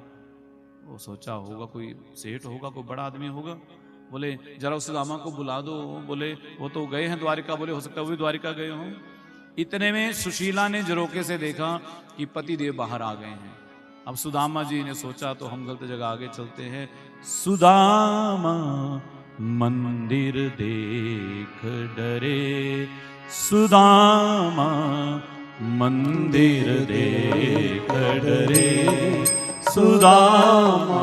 वो सोचा होगा कोई सेठ होगा, कोई बड़ा आदमी होगा। बोले जरा उस सुदामा को बुला दो, बोले वो तो गए हैं द्वारिका, बोले हो सकता है वो भी द्वारिका गए हों। इतने में सुशीला ने झरोके से देखा कि पति देव बाहर आ गए हैं। अब सुदामा जी ने सोचा तो हम गलत जगह आगे चलते हैं। सुदामा मंदिर देख डरे, सुदामा मंदिर देख डरे, सुदामा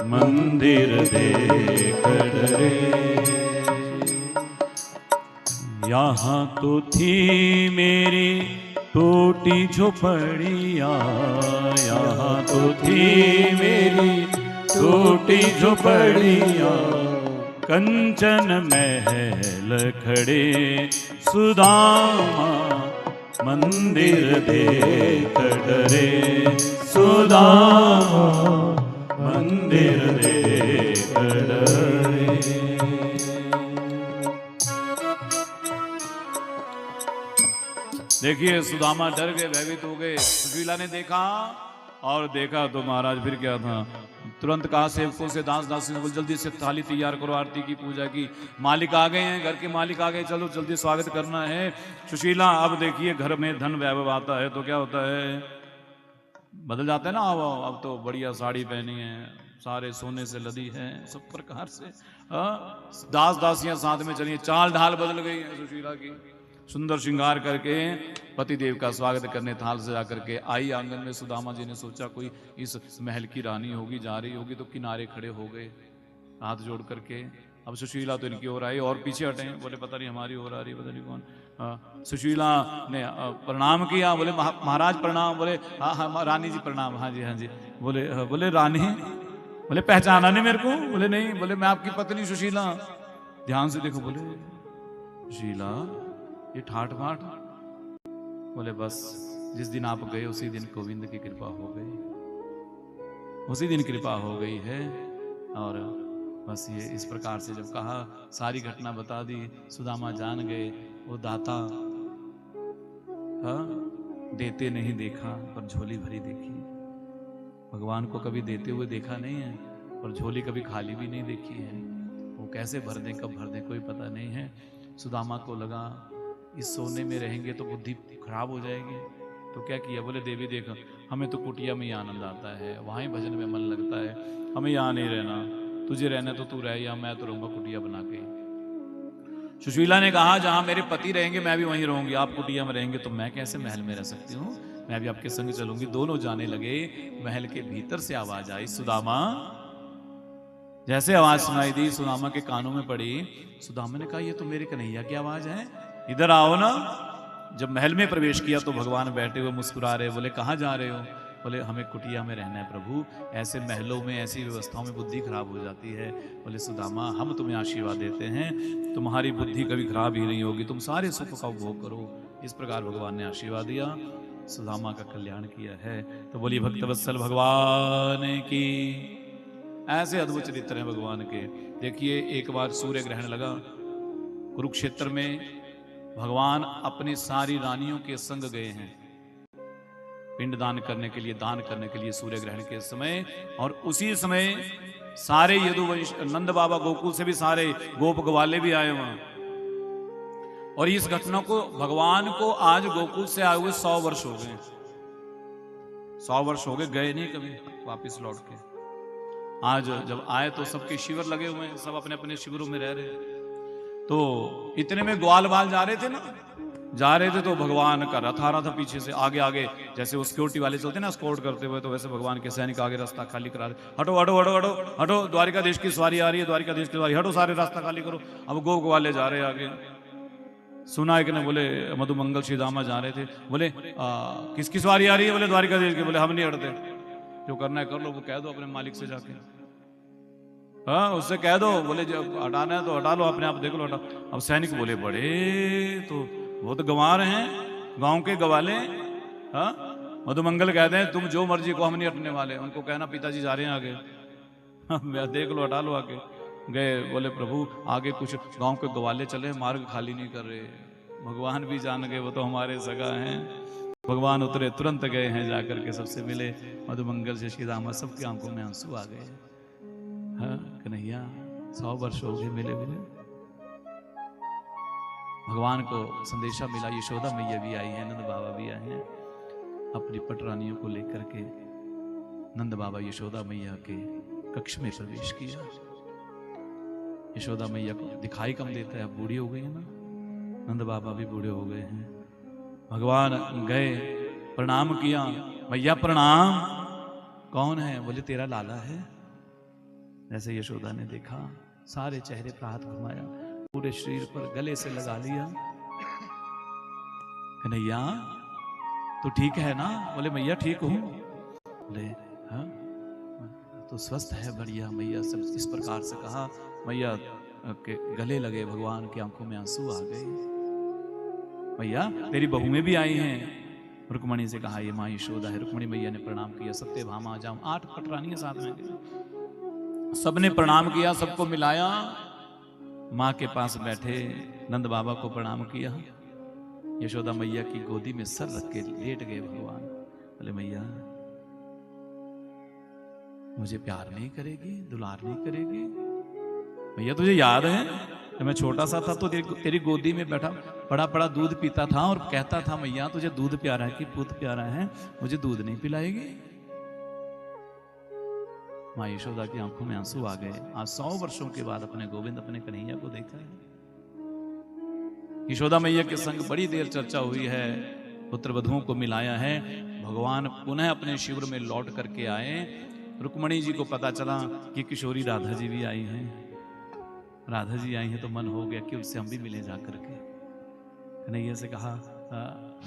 मंदिर देख डरे। यहाँ तो थी मेरी टूटी झोपड़िया, यहाँ तो थी मेरी टूटी झोपड़िया, कंचन महल खड़े, सुदामा मंदिर देख डरे, सुदामा मंदिर देख डरे। देखिए सुदामा डर गए, भयभीत हो गए। सुशीला ने देखा और देखा तो महाराज फिर क्या था, तुरंत कहा सेवकों से, दास दासी ने, जल्दी से थाली तैयार करो, आरती की पूजा की, मालिक आ गए हैं, घर के मालिक आ गए, चलो जल्दी स्वागत करना है। सुशीला अब देखिए घर में धन वैभव आता है तो क्या होता है, बदल जाता है ना। अब तो बढ़िया साड़ी पहनी है, सारे सोने से लदी है, सब प्रकार से दास दासियां साथ में चलिए, चाल ढाल बदल गई है सुशीला की। सुंदर श्रृंगार करके पति देव का स्वागत करने थाल से जाकर के आई आंगन में। सुदामा जी ने सोचा कोई इस महल की रानी होगी, जा रही होगी, तो किनारे खड़े हो गए हाथ जोड़ करके। अब सुशीला तो इनकी ओर आई और पीछे हटे, बोले पता नहीं हमारी ओर आ रही, पता नहीं कौन। सुशीला ने प्रणाम किया, बोले महाराज प्रणाम, बोले हाँ हाँ रानी जी प्रणाम, हाँ जी हाँ जी। बोले रानी, बोले पहचाना नहीं मेरे को, बोले नहीं, बोले मैं आपकी पत्नी सुशीला। ध्यान से देखो, बोले सुशीला ये ठाठ बाट, बोले बस जिस दिन आप गए उसी दिन गोविंद की कृपा हो गई, उसी दिन कृपा हो गई है। और बस ये इस प्रकार से जब कहा, सारी घटना बता दी। सुदामा जान गए वो दाता, हाँ देते नहीं देखा पर झोली भरी देखी। भगवान को कभी देते हुए देखा नहीं है और झोली कभी खाली भी नहीं देखी है। वो कैसे भर दें, कब भर दें कोई पता नहीं है। सुदामा को लगा इस सोने में रहेंगे तो बुद्धि खराब हो जाएगी, तो क्या किया, बोले देवी देखो हमें तो कुटिया में ही आनंद आता है, वहाँ ही भजन में मन लगता है, हमें यहाँ नहीं रहना, तुझे रहना तो तू रह, या मैं तो रहूंगा कुटिया बना के। सुशीला ने कहा जहाँ मेरे पति रहेंगे मैं भी वहीं रहूंगी, आप कुटिया में रहेंगे तो मैं कैसे महल में रह सकती हूँ, मैं भी आपके संग चलूंगी। दोनों जाने लगे। महल के भीतर से आवाज आई, सुदामा। जैसे आवाज सुनाई दी सुदामा के कानों में पड़ी। सुदामा ने कहा ये तो मेरे कन्हैया की आवाज है, इधर आओ ना। जब महल में प्रवेश किया तो भगवान बैठे हुए मुस्कुरा रहे। बोले कहाँ जा रहे हो, बोले हमें कुटिया में रहना है प्रभु, ऐसे महलों में ऐसी व्यवस्थाओं में बुद्धि खराब हो जाती है। बोले सुदामा हम तुम्हें आशीर्वाद देते हैं, तुम्हारी बुद्धि कभी खराब ही नहीं होगी, तुम सारे सुख का उपभोग करो। इस प्रकार भगवान ने आशीर्वाद दिया, सुदामा का कल्याण किया है। तो बोलिए भक्तवत्सल भगवान की। ऐसे अद्भुत चरित्र हैं भगवान के। देखिए एक बार सूर्य ग्रहण लगा कुरुक्षेत्र में, भगवान अपनी सारी रानियों के संग गए हैं पिंड दान करने के लिए, दान करने के लिए सूर्य ग्रहण के समय। और उसी समय सारे यदुवंश, नंद बाबा गोकुल से भी सारे गोप ग्वाले भी आए वहां। और इस घटना को भगवान को आज गोकुल से आए हुए 100 वर्ष हो गए, 100 वर्ष हो गए, गए नहीं कभी वापिस लौट के। आज जब आए तो सबके शिविर लगे हुए हैं, सब अपने अपने शिविरों में रह रहे हैं। तो इतने में ग्वाल बाल जा रहे थे ना, जा रहे थे तो भगवान का रथ आ रहा था पीछे से, आगे आगे जैसे वो सिक्योरिटी वाले चलते ना स्कॉट करते हुए, तो वैसे भगवान के सैनिक आगे रास्ता खाली करा रहे। हटो हटो हटो हटो हटो, द्वारिकाधीश की सवारी आ रही है, द्वारिकाधीश की सवारी, हटो सारे रास्ता खाली करो। अब गोप वाले जा रहे आगे। सुना एक ने बोले मधुमंगल श्रीदामा जा रहे थे, बोले किसकी सवारी आ रही है? बोले द्वारिकाधीश की। बोले हम नहीं हटते, जो करना है कर लो, वो कह दो अपने मालिक से जाके, हाँ उससे कह दो। बोले जब हटाना है तो हटा लो, अपने आप देख लो हटा। अब सैनिक बोले बड़े तो बहुत गंवार हैं, गांव के गवाले। हाँ मधुमंगल कहते हैं तुम जो मर्जी को, हम नहीं हटने वाले। उनको कहना पिताजी जा रहे हैं आगे, देख लो हटा लो आगे। गए, बोले प्रभु आगे कुछ गांव के गवाले चले, मार्ग खाली नहीं कर रहे। भगवान भी जान गए वो तो हमारे सगा हैं। भगवान उतरे, तुरंत गए हैं, जाकर के सबसे मिले। मधुमंगल से श्रीदामा, सबकी आंखों में आंसू आ गए। हाँ कन्हैया 100 वर्ष हो गए मिले मिले। भगवान को संदेशा मिला, यशोदा मैया भी आई है, नंद बाबा भी आए हैं। अपनी पटरानियों को लेकर के नंद बाबा यशोदा मैया के कक्ष में प्रवेश किया। यशोदा मैया को दिखाई कम देता है, अब बूढ़ी हो गई है ना, नंद बाबा भी बूढ़े हो गए हैं। भगवान गए, प्रणाम किया, मैया प्रणाम। कौन है? बोले तेरा लाला है। जैसे यशोदा ने देखा, सारे चेहरे पर हाथ घुमाया, पूरे शरीर पर गले से लगा लिया। कन्हैया तू ठीक है ना? बोले मैया ठीक हूं। बोले हाँ तो स्वस्थ है, बढ़िया। मैया सब इस प्रकार से कहा, मैया के गले लगे, भगवान की आंखों में आंसू आ गए। मैया तेरी बहुएं भी आई हैं। रुक्मणी से कहा ये माँ यशोदा है। रुक्मणी मैया ने प्रणाम किया, सत्यभामा जाऊं, 8 पटरानियां साथ में गई, सबने प्रणाम किया, सबको मिलाया, माँ के पास बैठे, नंद बाबा को प्रणाम किया। यशोदा मैया की गोदी में सर रख के लेट गए भगवान। बोले मैया मुझे प्यार नहीं करेगी, दुलार नहीं करेगी? मैया तुझे याद है जब मैं छोटा सा था तो तेरी गोदी में बैठा बड़ा बड़ा दूध पीता था और कहता था मैया तुझे दूध प्यारा है कि पूत प्यारा है, मुझे दूध नहीं पिलाएगी? माँ यशोदा की आंखों में आंसू आ गए। आज 100 वर्षों के बाद अपने गोविंद, अपने कन्हैया को देखा है। यशोदा मैया के संग बड़ी देर चर्चा हुई है, पुत्र वधुओं को मिलाया है। भगवान पुनः अपने शिविर में लौट करके आए। रुक्मणी जी को पता चला कि किशोरी राधा जी भी आई हैं। राधा जी आई हैं तो मन हो गया कि उससे हम भी मिले जा करके। कन्हैया से कहा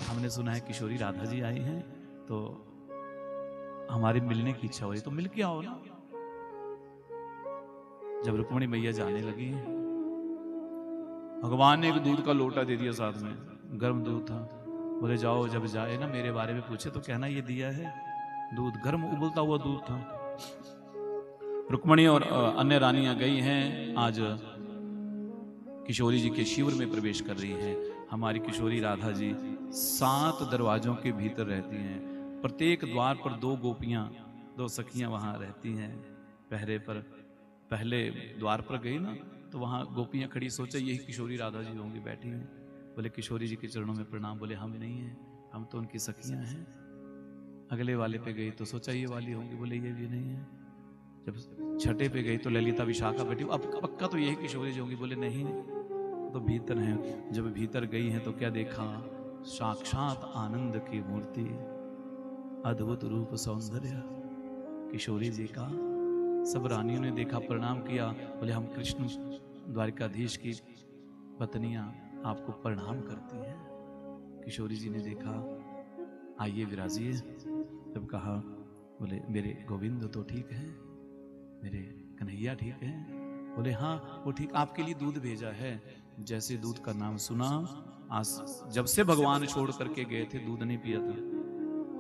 हमने सुना है किशोरी राधा जी आई हैं, तो हमारे मिलने की इच्छा हो रही, तो मिल के आओ ना। जब रुक्मणी मैया जाने लगी, भगवान ने एक दूध का लोटा दे दिया, साथ में गर्म दूध था। बोले जाओ, जब जाए ना मेरे बारे में पूछे तो कहना ये दिया है दूध, गर्म उबलता हुआ दूध था। रुक्मणी और अन्य रानियां गई हैं, आज किशोरी जी के शिविर में प्रवेश कर रही हैं। हमारी किशोरी राधा जी 7 दरवाजों के भीतर रहती हैं। प्रत्येक द्वार पर 2 गोपियां, 2 सखियां वहां रहती हैं पहरे पर। पहले द्वार पर गई ना तो वहां गोपियां खड़ी, सोचा यही किशोरी राधा जी होंगी बैठी हैं। बोले किशोरी जी के चरणों में प्रणाम। बोले हम नहीं हैं, हम तो उनकी सखियां हैं। अगले वाले पे गई तो सोचा ये वाली होंगी, बोले ये भी नहीं है। जब छठे पे गई तो ललिता विशाखा बैठी, अब पक्का तो यही किशोरी जी होंगी, बोले नहीं तो भीतर है। जब भीतर गई हैं तो क्या देखा, साक्षात आनंद की मूर्ति, अद्भुत रूप सौंदर्य किशोरी जी का। सब रानियों ने देखा, प्रणाम किया। बोले हम कृष्ण द्वारिकाधीश की पत्नियां आपको प्रणाम करती हैं। किशोरी जी ने देखा, आइए विराजिए। जब कहा, बोले मेरे गोविंद तो ठीक है, मेरे कन्हैया ठीक है? बोले हाँ वो ठीक, आपके लिए दूध भेजा है। जैसे दूध का नाम सुना, आज जब से भगवान छोड़ करके गए थे दूध नहीं पिया था,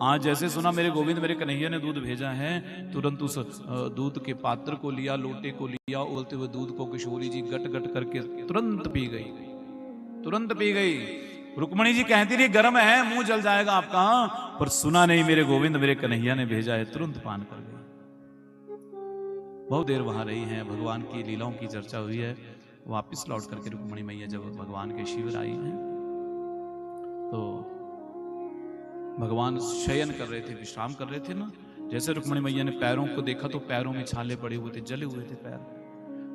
आज जैसे सुना मेरे गोविंद मेरे कन्हैया ने दूध भेजा है, तुरंत उस दूध के पात्र को लिया, लोटे को लिया, उबलते हुए दूध को किशोरी जी गट गट करके तुरंत पी गई, तुरंत पी गई। रुक्मणी जी कहती रही गर्म है, मुंह जल जाएगा आपका, पर सुना नहीं मेरे गोविंद मेरे कन्हैया ने भेजा है, तुरंत पान कर गई। बहुत देर वहां रही हैं, भगवान की लीलाओं की चर्चा हुई है। वापिस लौट करके रुक्मणी मैया जब भगवान के शिविर आई हैं तो भगवान शयन कर रहे थे, विश्राम कर रहे थे ना। जैसे रुक्मणी मैया ने पैरों को देखा तो पैरों में छाले पड़े हुए थे, जले हुए थे पैर।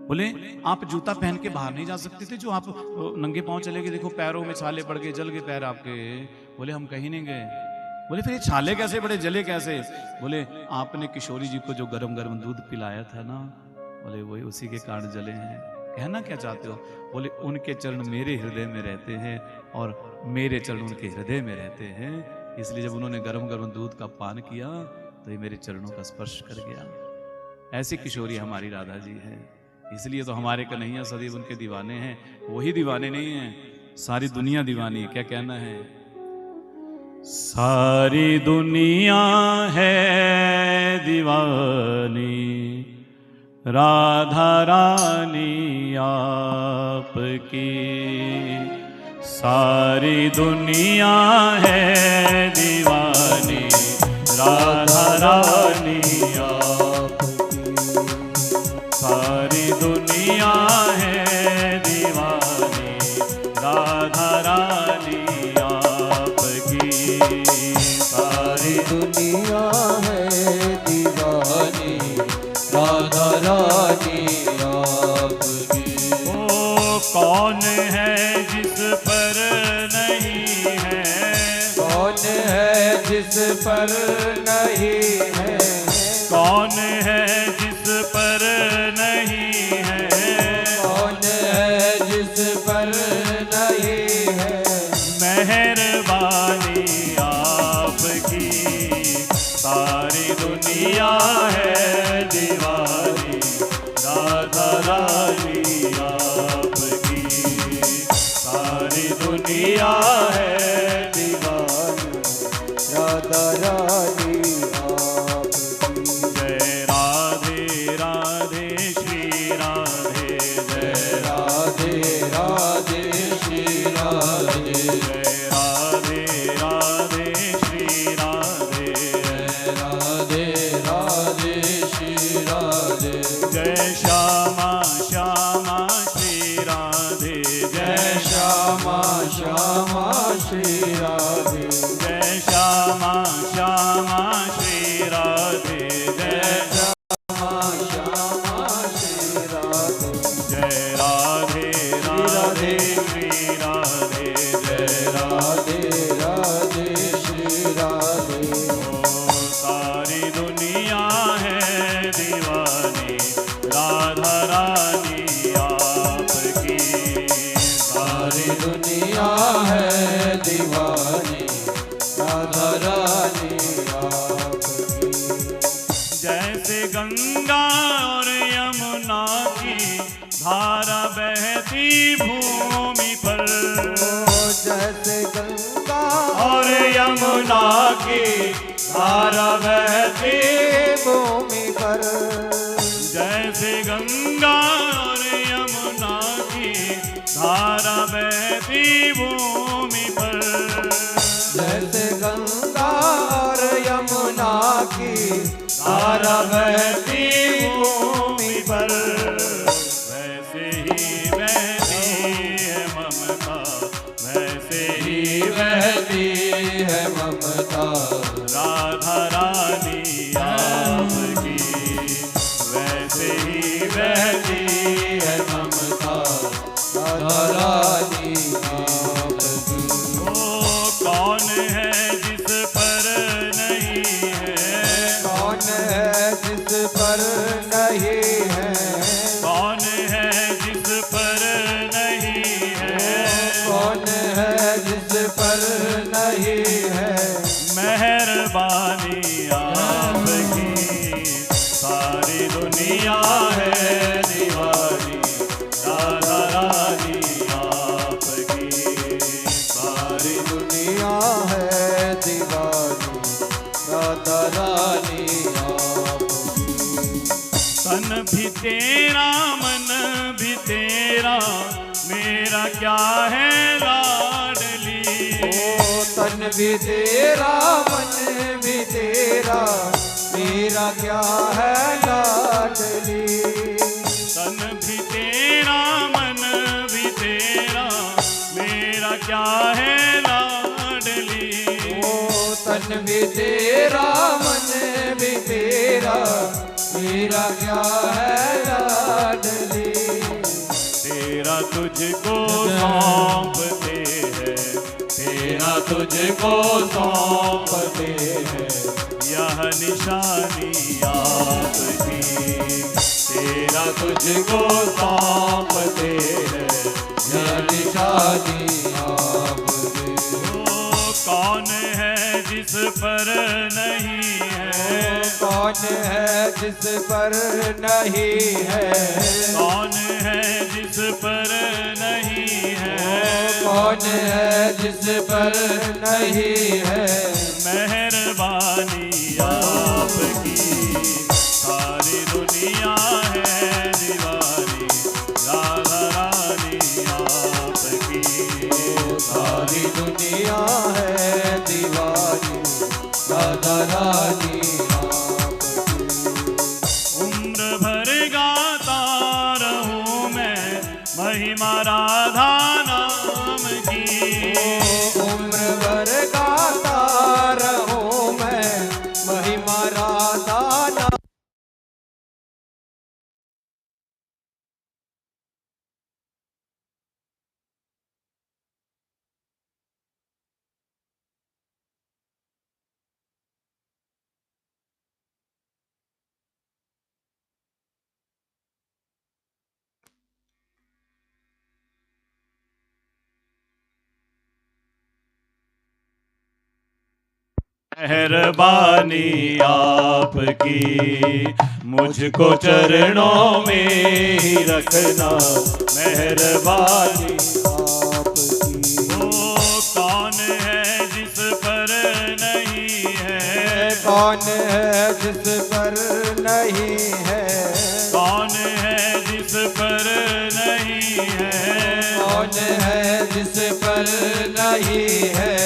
बोले आप जूता पहन के बाहर नहीं जा सकते थे, जो आप नंगे पांव चले गए, देखो पैरों में छाले पड़ गए, जल गए पैर आपके। बोले हम कहीं नहीं गए। बोले फिर ये छाले कैसे पड़े, जले कैसे? बोले आपने किशोरी जी को जो गरम गरम दूध पिलाया था ना, बोले वही उसी के कारण जले हैं। कहना क्या चाहते हो? बोले उनके चरण मेरे हृदय में रहते हैं और मेरे चरण उनके हृदय में रहते हैं, इसलिए जब उन्होंने गरम गरम दूध का पान किया तो ये मेरे चरणों का स्पर्श कर गया। ऐसी किशोरी हमारी राधा जी है, इसलिए तो हमारे कन्हैया सदैव उनके दीवाने हैं। वही दीवाने नहीं हैं, सारी दुनिया दीवानी है। क्या कहना है? सारी दुनिया है दीवानी, राधा रानी आपकी। सारी दुनिया है दीवानी, राधा रानी आपकी। सारी दुनिया है दीवानी, राधा रानी आपकी। सारी दुनिया है दीवानी, राधा रानी आपकी। ओ कौन है जिस पर नहीं है, कौन है जिस पर नहीं है, कौन है जिस पर नहीं है, कौन है जिस पर नहीं है। मेहरबानी आपकी। सारी दुनिया है दीवानी, राधा रानी आपकी। सारी दुनिया है दीवानी, राधा रानी आपकी। जय राधे राधे श्री राधे, जय राधे राधे श्री राधे, जय राधे राधे श्री राधे, राधे राधे श्री राधे। जय श्यामा श्यामा श्री राधे, जय श्यामा श्यामा श्री राधे, जय श्यामा श्यामा श्री राधे, जय श्यामा श्यामा श्री राधे। जय राधे राधे श्री राधे, जय राधे राधे श्री राधे। ओ सारी दुनिया है दीवानी, राधा रानी आपकी। सारी दुनिया है दीवानी, राधा रानी आपकी। जैसे गंगा और यमुना की धारा बहती भूमि पर, जैसे गंगा और यमुना की धारा बहती, भूमि पर। जैसे गंगा और यमुना की धारा बहती भूमि पर, जैसे गंगा और यमुना की धारा बहती भूमि पर, वैसे ही बहती है ममता, वैसे ही बहती है ममता, राधा रानी आपकी। वैसे ही बहती है ममता, राधा रानी आपकी। ओ कौन है जिस पर नहीं है, कौन है जिस पर नहीं है, कौन है जिस पर नहीं है, कौन है जिस पर नहीं है। मेहरबानी आपकी। सारी दुनिया है दीवानी, राधा रानी आपकी। सारी दुनिया है दीवानी, राधा रानी आपकी। तन भी तेरा मन भी तेरा, मेरा क्या है लाडली। ओ तन भी तेरा मन भी तेरा, मेरा क्या है लाडली। तन भी तेरा मन भी तेरा, मेरा क्या है लाडली। ओ तन भी तेरा मन भी तेरा, मेरा क्या है लाडली। तेरा तुझको सौंपते हैं, तेरा तुझको सौंपते हैं, यह निशानी आपकी। तेरा तुझको सौंपते हैं, यह निशानी आपकी। कौन है जिस पर नहीं है, कौन है जिस पर नहीं है, कौन है जिस पर नहीं है, कौन है जिस पर नहीं है। मेहरबानी आपकी सारी दुनिया है दीवानी, राधा रानी आपकी। सारी दुनिया है दीवानी, राधा रानी आपकी। उम्र भर गाता रहूं मैं महिमा राधा नाम की। उम्र भर गाता रहूं मैं महिमा राधा नाम। मेहरबानी आपकी मुझको चरणों में ही रखना, मेहरबानी आपकी। कौन है जिस पर नहीं है, कौन है जिस पर नहीं है, कौन है जिस पर नहीं है, कौन है जिस पर नहीं है।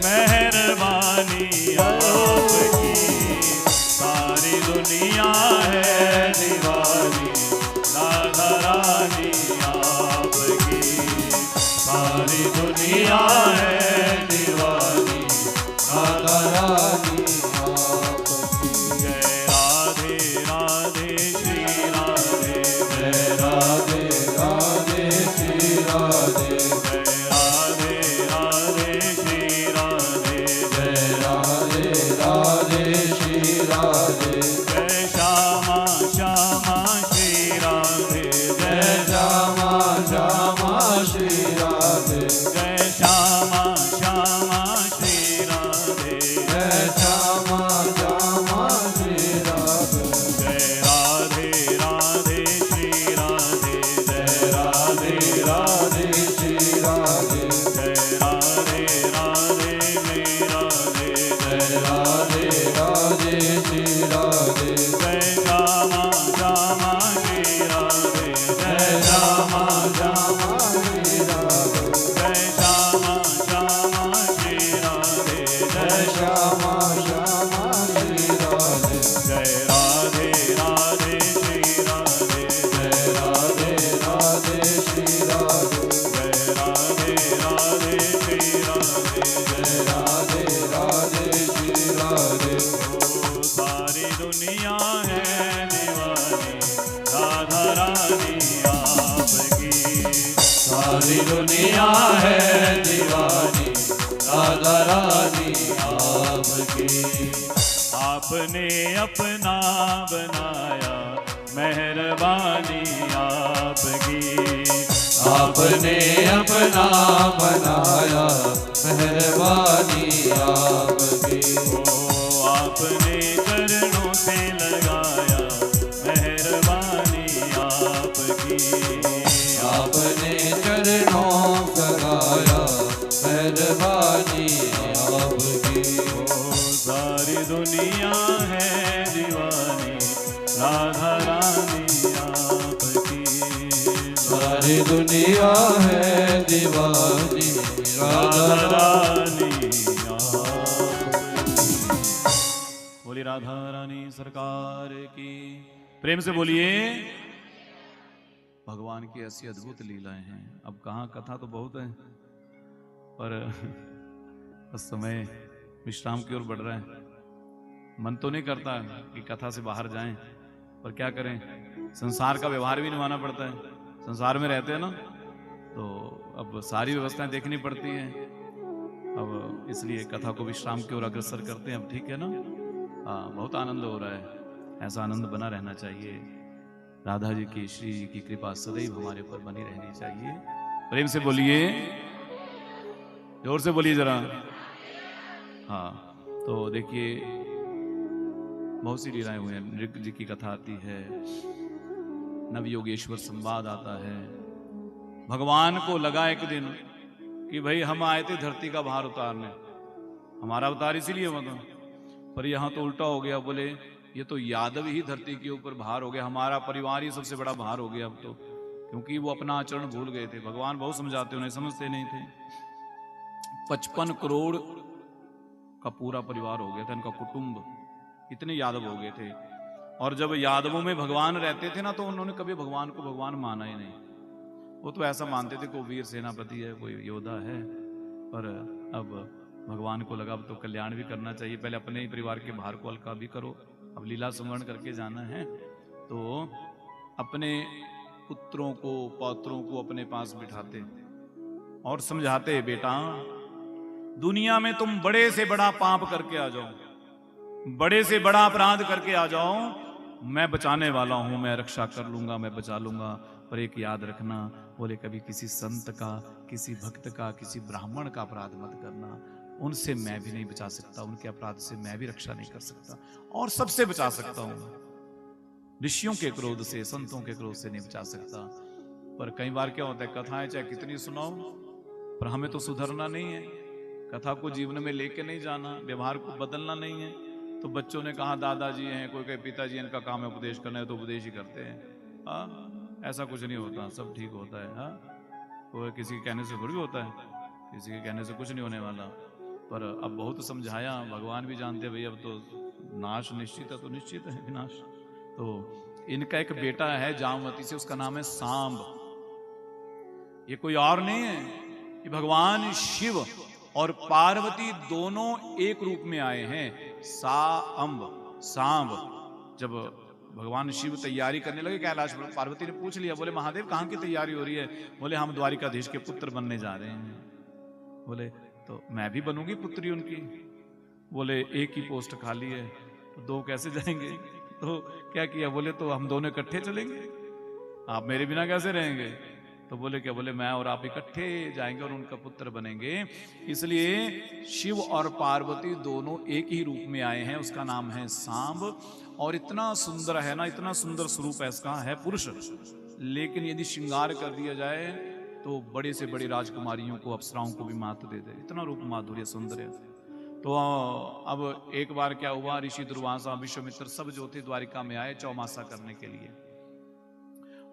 मेहरबानी आपकी सारी दुनिया है दीवानी, राधा रानी आपकी। सारी दुनिया है दीवानी, राधा रानी आपकी। जय राधे राधे श्री राधे, जय राधे राधे श्री राधे, जय राधे राधे श्री राधे, जय राधे राधे श्री राधे, जय श्यामा श्यामा श्री राधे, जय श्यामा श्यामा श्री राधे, जय श्यामा श्यामा श्री राधे, जय श्यामा श्यामा श्री राधे, जय राधे राधे श्री राधे, जय राधे राधे श्री राधे, जय राधे राधे श्री राधे, जय राधे राधे श्री राधे, जय श्यामा श्यामा श्री राधे, जय श्यामा श्यामा श्री राधे, जय श्यामा श्यामा श्री राधे, जय श्यामा श्यामा श्री राधे, जय राधे राधे श्री राधे, जय राधे राधे श्री राधे, जय राधे राधे श्री राधे, जय राधे राधे श्री राधे। ओ सारी दुनिया है दीवानी, राधा रानी आपकी। सारी दुनिया है दीवानी, राधा रानी आपकी। आपने अपना बनाया, मेहरबानी आपकी। आपने अपना बनाया, मेहरबानी आपकी। ओ आपने चरणों से लगाया, मेहरबानी आपकी। आपने चरणों लगाया, मेहरबानी आपकी। ओ सारी दुनिया है दीवानी, राधा रानी आपकी। सारी दुनिया है दीवानी, राधा राधा रानी आपकी। बोली राधा रानी सरकार की। प्रेम से बोलिए। भगवान की ऐसी अद्भुत लीलाएं हैं। अब कहाँ, कथा तो बहुत है पर उस समय विश्राम की ओर बढ़ रहा है। मन तो नहीं करता कि कथा से बाहर जाएं, पर क्या करें, संसार का व्यवहार भी निभाना पड़ता है, संसार में रहते हैं ना, तो अब सारी व्यवस्थाएं देखनी पड़ती हैं। अब इसलिए कथा को विश्राम की ओर अग्रसर करते हैं। अब ठीक है ना? हाँ, बहुत आनंद हो रहा है, ऐसा आनंद बना रहना चाहिए। राधा जी की, श्री जी की कृपा सदैव हमारे ऊपर बनी रहनी चाहिए। प्रेम से बोलिए, जोर से बोलिए जरा। हाँ, तो देखिए बहुत सी लीलाएं हुई हैं। नृग जी की कथा आती है, नवयोगेश्वर संवाद आता है। भगवान को लगा एक दिन कि भाई हम आए थे धरती का भार उतारने, हमारा अवतार इसीलिए हुआ था, पर यहाँ तो उल्टा हो गया। बोले ये तो यादव ही धरती के ऊपर भार हो गया, हमारा परिवार ही सबसे बड़ा भार हो गया अब तो, क्योंकि वो अपना आचरण भूल गए थे। भगवान बहुत समझाते, उन्हें समझते नहीं थे। 55 करोड़ का पूरा परिवार हो गया था, इनका कुटुंब, इतने यादव हो गए थे। और जब यादवों में भगवान रहते थे ना, तो उन्होंने कभी भगवान को भगवान माना ही नहीं। वो तो ऐसा मानते थे कोई वीर सेनापति है, कोई योद्धा है। पर अब भगवान को लगा अब तो कल्याण भी करना चाहिए, पहले अपने ही परिवार के भार को हल्का भी करो। अब लीला स्मरण करके जाना है, तो अपने पुत्रों को, पौत्रों को अपने पास बिठाते और समझाते, बेटा दुनिया में तुम बड़े से बड़ा पाप करके आ जाओ, बड़े से बड़ा अपराध करके आ जाओ, मैं बचाने वाला हूं, मैं रक्षा कर लूंगा, मैं बचा लूंगा। पर एक याद रखना, बोले कभी किसी संत का, किसी भक्त का, किसी ब्राह्मण का अपराध मत करना, उनसे मैं भी नहीं बचा सकता, उनके अपराध से मैं भी रक्षा नहीं कर सकता, और सबसे बचा सकता हूं, ऋषियों के क्रोध से, संतों के क्रोध से नहीं बचा सकता। पर कई बार क्या होता है, कथाएं चाहे कितनी सुनाओ, पर हमें तो सुधरना नहीं है, कथा को जीवन में लेके नहीं जाना, व्यवहार को बदलना नहीं है। तो बच्चों ने कहा दादाजी हैं, कोई कहे पिताजी, इनका काम है उपदेश करना है, तो उपदेश ही करते हैं। हाँ, ऐसा कुछ नहीं होता, सब ठीक होता है। हाँ, कोई किसी के कहने से थोड़ी होता है, किसी के कहने से कुछ नहीं होने वाला। पर अब बहुत समझाया, भगवान भी जानते भाई अब तो नाश निश्चित है, तो निश्चित है विनाश। तो इनका एक बेटा है जामवती से, उसका नाम है सांब। ये कोई और नहीं है, ये भगवान शिव और पार्वती दोनों एक रूप में आए हैं। सांब। जब भगवान शिव तैयारी करने लगे कैलाश पर, पार्वती ने पूछ लिया, बोले महादेव कहाँ की तैयारी हो रही है? बोले हम द्वारिकाधीश के पुत्र बनने जा रहे हैं। बोले तो मैं भी बनूंगी पुत्री उनकी। बोले एक ही पोस्ट खाली है, तो दो कैसे जाएंगे? तो क्या किया? बोले तो हम दोनों इकट्ठे चलेंगे, आप मेरे बिना कैसे रहेंगे? तो बोले क्या? बोले मैं और आप इकट्ठे जाएंगे और उनका पुत्र बनेंगे। इसलिए शिव और पार्वती दोनों एक ही रूप में आए हैं, उसका नाम है सांब। और इतना सुंदर है ना, इतना सुंदर स्वरूप है इसका, है पुरुष, लेकिन यदि श्रृंगार कर दिया जाए तो बड़े से बड़ी राजकुमारियों को, अप्सराओं को भी मात दे दे, इतना रूप माधुर्य सुंदर है। तो अब एक बार क्या हुआ, ऋषि दुर्वासा, विश्वामित्र सब जो थे द्वारिका में आए चौमासा करने के लिए।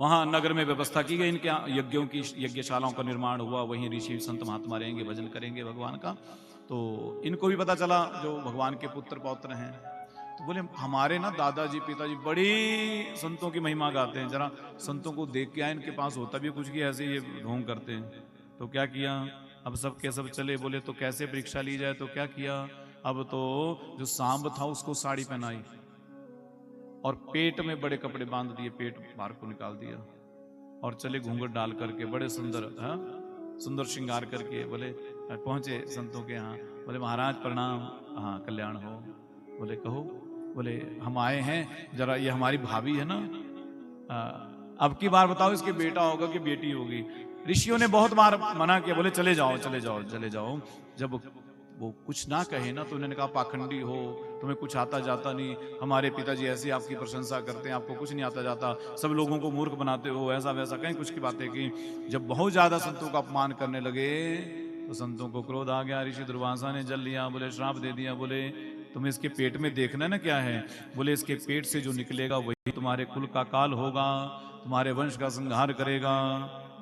वहां नगर में व्यवस्था की गई, इनके यज्ञों की, यज्ञशालाओं का निर्माण हुआ, वहीं ऋषि संत महात्मा रहेंगे, भजन करेंगे भगवान का। तो इनको भी पता चला जो भगवान के पुत्र पौत्र हैं, तो बोले हमारे ना दादाजी पिताजी बड़ी संतों की महिमा गाते हैं, जरा संतों को देख के आए, इनके पास होता भी कुछ कि ऐसे ये ढोंग करते हैं। तो क्या किया, अब सब के सब चले। बोले तो कैसे परीक्षा ली जाए? तो क्या किया, अब तो जो सांब था उसको साड़ी पहनाई और पेट में बड़े कपड़े बांध दिए, पेट बाहर को निकाल दिया और चले घूंघट डाल करके, बड़े सुंदर, हाँ सुंदर श्रृंगार करके। बोले पहुंचे संतों के यहाँ, बोले महाराज प्रणाम, हाँ कल्याण हो। बोले कहो। बोले हम आए हैं, जरा ये हमारी भाभी है ना, अब की बार बताओ इसके बेटा होगा कि बेटी होगी? ऋषियों ने बहुत बार मना किया, बोले चले जाओ चले जाओ चले जाओ। जब वो कुछ ना कहे ना, तो उन्होंने कहा पाखंडी हो, तुम्हें कुछ आता जाता नहीं, हमारे पिताजी ऐसे आपकी प्रशंसा करते हैं, आपको कुछ नहीं आता जाता, सब लोगों को मूर्ख बनाते हो, ऐसा वैसा कहीं कुछ की बातें की। जब बहुत ज्यादा संतों का अपमान करने लगे तो संतों को क्रोध आ गया। ऋषि दुर्वासा ने जल लिया, बोले श्राप दे दिया। बोले तुम्हें इसके पेट में देखना ना क्या है? बोले इसके पेट से जो निकलेगा वही तुम्हारे कुल का काल होगा, तुम्हारे वंश का संहार करेगा।